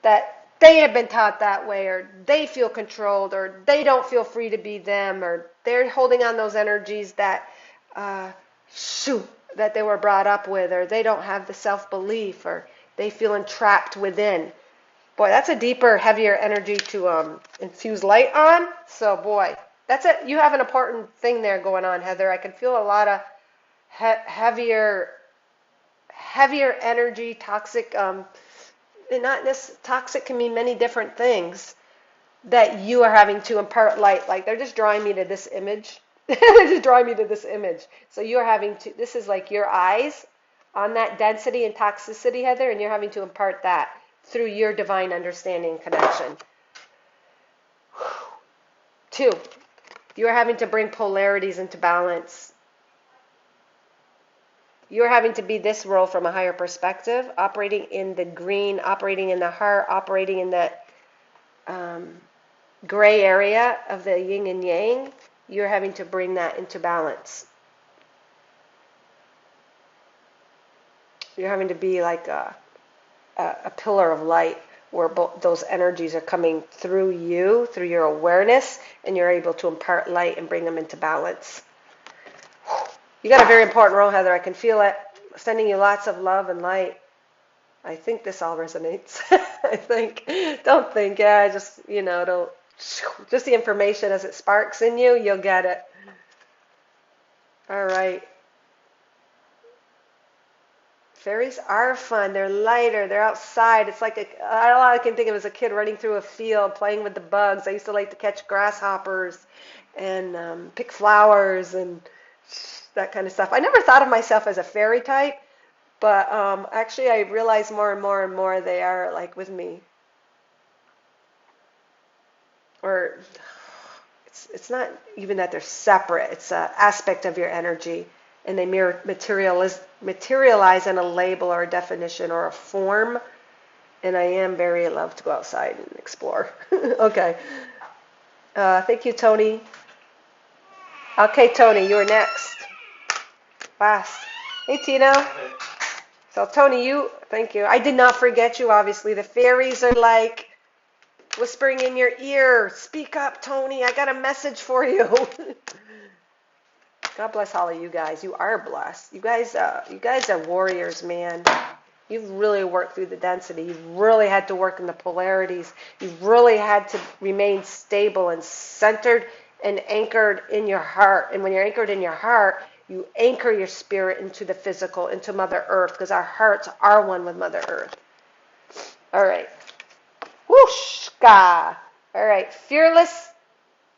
that they have been taught that way, or they feel controlled, or they don't feel free to be them, or they're holding on those energies that that they were brought up with, or they don't have the self-belief, or they feel entrapped within. Boy, that's a deeper, heavier energy to infuse light on. So, boy, that's it. You have an important thing there going on, Heather. I can feel a lot of heavier energy, toxic. Not this toxic can mean many different things that you are having to impart light. Like they're just drawing me to this image. They're just drawing me to this image. So you're having to. This is like your eyes on that density and toxicity, Heather, and you're having to impart that through your divine understanding and connection. Two, you are having to bring polarities into balance. You're having to be this role from a higher perspective, operating in the green, operating in the heart, operating in that gray area of the yin and yang. You're having to bring that into balance. You're having to be like a pillar of light where those energies are coming through you, through your awareness, and you're able to impart light and bring them into balance. You got a very important role, Heather. I can feel it. Sending you lots of love and light. I think this all resonates. I think. Don't think. Yeah, just, don't. Just the information as it sparks in you, you'll get it. All right. Fairies are fun. They're lighter. They're outside. It's like all I can think of as a kid running through a field, playing with the bugs. I used to like to catch grasshoppers and pick flowers and that kind of stuff. I never thought of myself as a fairy type, but actually I realize more and more and more they are like with me. Or it's not even that they're separate. It's an aspect of your energy, and they materialize in a label or a definition or a form. And I am very loved to go outside and explore. Okay. Thank you, Tony. Okay, Tony, you're next. Last. Hey, Tina. So, Tony, thank you. I did not forget you, obviously. The fairies are like whispering in your ear. Speak up, Tony. I got a message for you. God bless all of you guys. You are blessed. You guys are warriors, man. You've really worked through the density. You've really had to work in the polarities. You've really had to remain stable and centered and anchored in your heart. And when you're anchored in your heart, you anchor your spirit into the physical, into Mother Earth, because our hearts are one with Mother Earth. All right. Whooshka. All right. Fearless,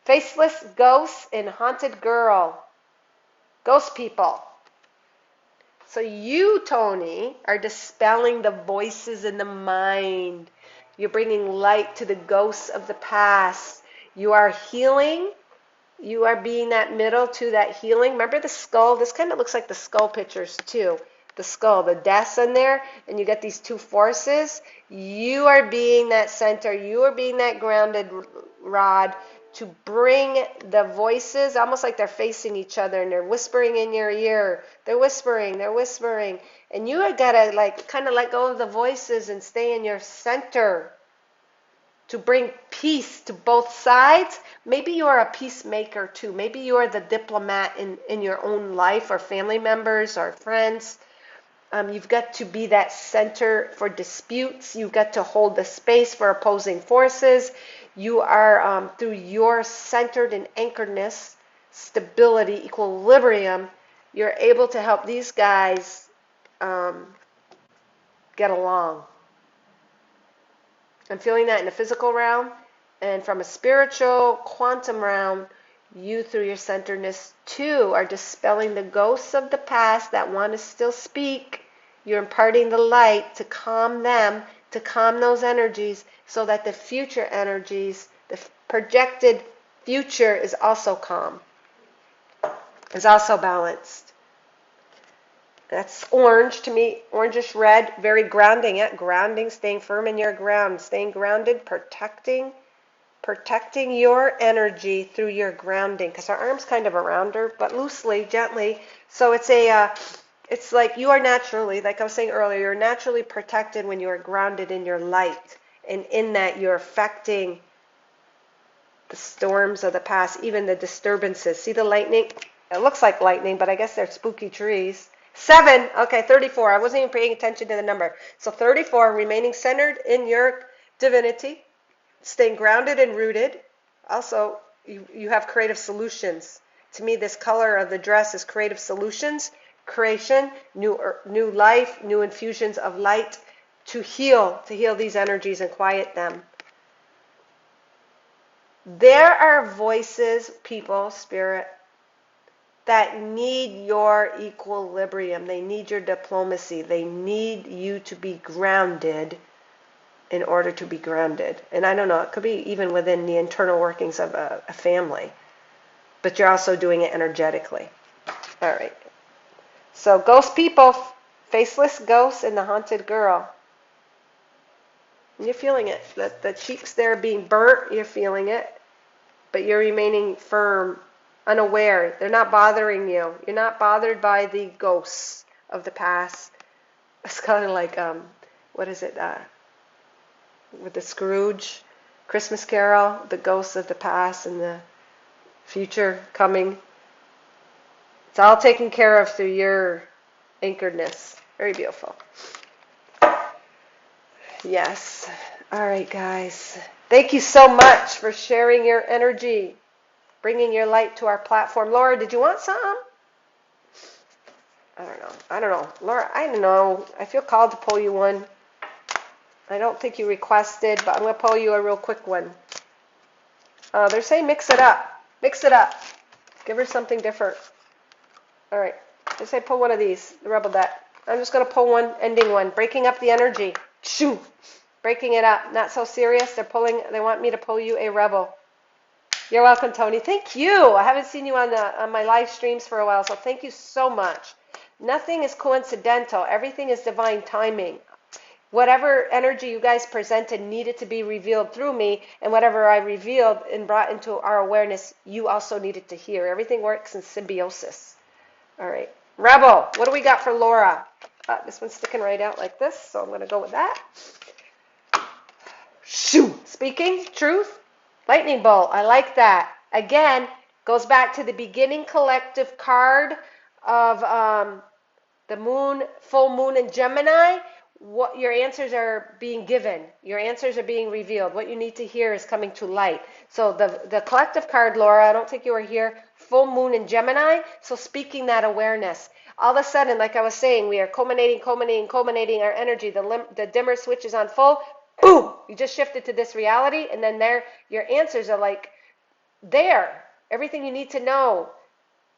faceless ghosts and haunted girl. Ghost people. So you, Tony, are dispelling the voices in the mind. You're bringing light to the ghosts of the past. You are healing. You are being that middle to that healing. Remember the skull? This kind of looks like the skull pictures too. The skull, the death's in there, and you get these two forces. You are being that center. You are being that grounded rod to bring the voices, almost like they're facing each other and they're whispering in your ear. They're whispering. And you got to kind of let go of the voices and stay in your center to bring peace to both sides. Maybe you are a peacemaker too. Maybe you are the diplomat in your own life, or family members or friends. You've got to be that center for disputes. You've got to hold the space for opposing forces. You are, through your centered and anchoredness, stability, equilibrium, you're able to help these guys get along. I'm feeling that in the physical realm, and from a spiritual quantum realm, you, through your centeredness too, are dispelling the ghosts of the past that want to still speak. You're imparting the light to calm them, to calm those energies, so that the future energies, the projected future, is also calm, is also balanced. That's orange to me, orangish red, very grounding. Grounding, staying firm in your ground, staying grounded, protecting your energy through your grounding. Because our arm's kind of around her, but loosely, gently. So it's like you are naturally, like I was saying earlier, you're naturally protected when you are grounded in your light. And in that, you're affecting the storms of the past, even the disturbances. See the lightning? It looks like lightning, but I guess they're spooky trees. 7, okay, 34. I wasn't even paying attention to the number. So 34, remaining centered in your divinity, staying grounded and rooted. Also, you have creative solutions. To me, this color of the dress is creative solutions, creation, new life, new infusions of light to heal these energies and quiet them. There are voices, people, spirit, that need your equilibrium. They need your diplomacy. They need you to be grounded in order to be grounded. And I don't know, it could be even within the internal workings of a family, but you're also doing it energetically. All right. So ghost people, faceless ghosts and the haunted girl. And you're feeling it. The cheeks there being burnt, you're feeling it, but you're remaining firm, unaware. They're not bothering you. You're not bothered by the ghosts of the past. It's kind of like, what is it, with the Scrooge Christmas Carol, the ghosts of the past and the future coming. It's all taken care of through your anchoredness. Very beautiful. Yes. All right, guys. Thank you so much for sharing your energy, bringing your light to our platform. Laura, did you want something? I don't know. Laura, I don't know. I feel called to pull you one. I don't think you requested, but I'm going to pull you a real quick one. They're saying mix it up. Mix it up. Give her something different. All right. They say pull one of these, the rebel deck. I'm just going to pull one, ending one, breaking up the energy. Shoo! Breaking it up. Not so serious. They want me to pull you a rebel. You're welcome, Tony. Thank you. I haven't seen you on my live streams for a while, so thank you so much. Nothing is coincidental. Everything is divine timing. Whatever energy you guys presented needed to be revealed through me, and whatever I revealed and brought into our awareness, you also needed to hear. Everything works in symbiosis. All right. Rebel, what do we got for Laura? This one's sticking right out like this, so I'm going to go with that. Shoo! Speaking truth. Lightning bolt. I like that. Again, goes back to the beginning collective card of the moon, full moon in Gemini. What your answers are being given. Your answers are being revealed. What you need to hear is coming to light. So the collective card, Laura, I don't think you were here. Full moon in Gemini. So speaking that awareness. All of a sudden, like I was saying, we are culminating our energy. The dimmer switch is on full. Boom! You just shifted to this reality, and then there, your answers are like there. Everything you need to know.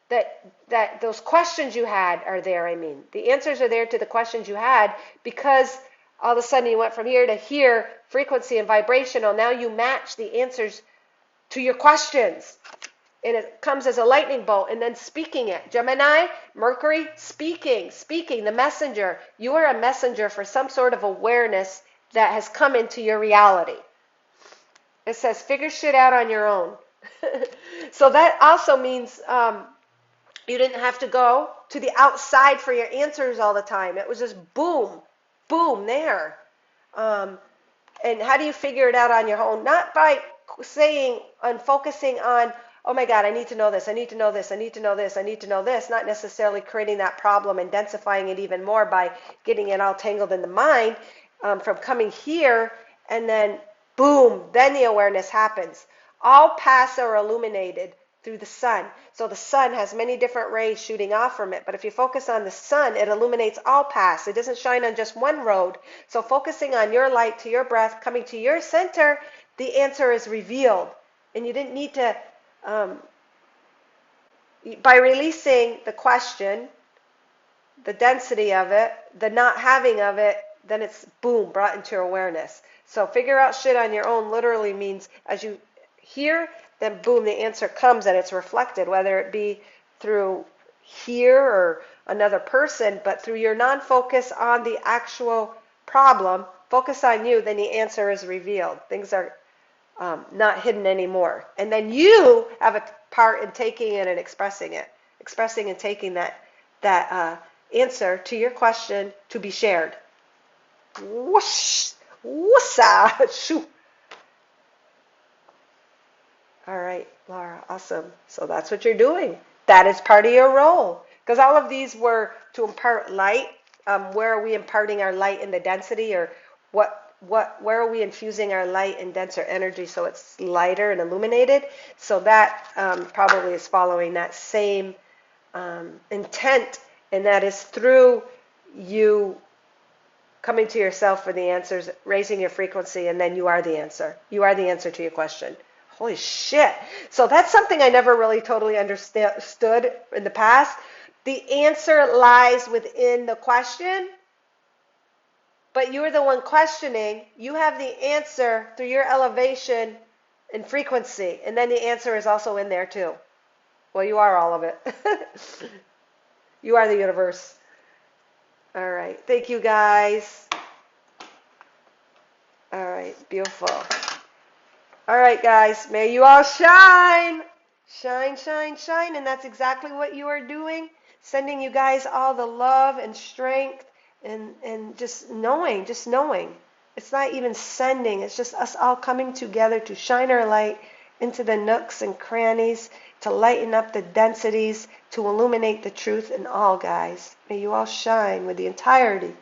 That those questions you had are there, I mean. The answers are there to the questions you had because all of a sudden you went from here to here, frequency and vibrational. Now you match the answers to your questions. And it comes as a lightning bolt and then speaking it. Gemini, Mercury, speaking, the messenger. You are a messenger for some sort of awareness that has come into your reality. It says figure shit out on your own. So that also means you didn't have to go to the outside for your answers all the time. It was just boom, boom, there. And how do you figure it out on your own? Not by saying and focusing on, oh my God, I need to know this, I need to know this, I need to know this, I need to know this. Not necessarily creating that problem and densifying it even more by getting it all tangled in the mind from coming here and then boom, then the awareness happens. All paths are illuminated through the sun. So the sun has many different rays shooting off from it. But if you focus on the sun, it illuminates all paths. It doesn't shine on just one road. So focusing on your light to your breath, coming to your center, the answer is revealed. And you didn't need to, by releasing the question, the density of it, the not having of it, then it's boom, brought into your awareness. So figure out shit on your own literally means as you hear, then boom, the answer comes and it's reflected, whether it be through here or another person, but through your non-focus on the actual problem, focus on you, then the answer is revealed. Things are not hidden anymore. And then you have a part in taking it and expressing and taking that answer to your question to be shared. Whoosh, whoosa, shoo. All right, Laura, awesome. So that's what you're doing. That is part of your role. Because all of these were to impart light. Where are we imparting our light in the density, or where are we infusing our light and denser energy so it's lighter and illuminated? So that probably is following that same intent, and that is through you coming to yourself for the answers, raising your frequency, and then you are the answer. You are the answer to your question. Holy shit. So that's something I never really totally understood in the past. The answer lies within the question. But you're the one questioning. You have the answer through your elevation and frequency. And then the answer is also in there too. Well, you are all of it. You are the universe. All right. Thank you, guys. All right. Beautiful. All right, guys. May you all shine. Shine, shine, shine. And that's exactly what you are doing. Sending you guys all the love and strength and just knowing, just knowing. It's not even sending. It's just us all coming together to shine our light into the nooks and crannies, to lighten up the densities, to illuminate the truth in all, guys. May you all shine with the entirety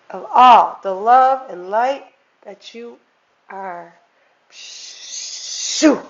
of all the love and light that you are. Shoo!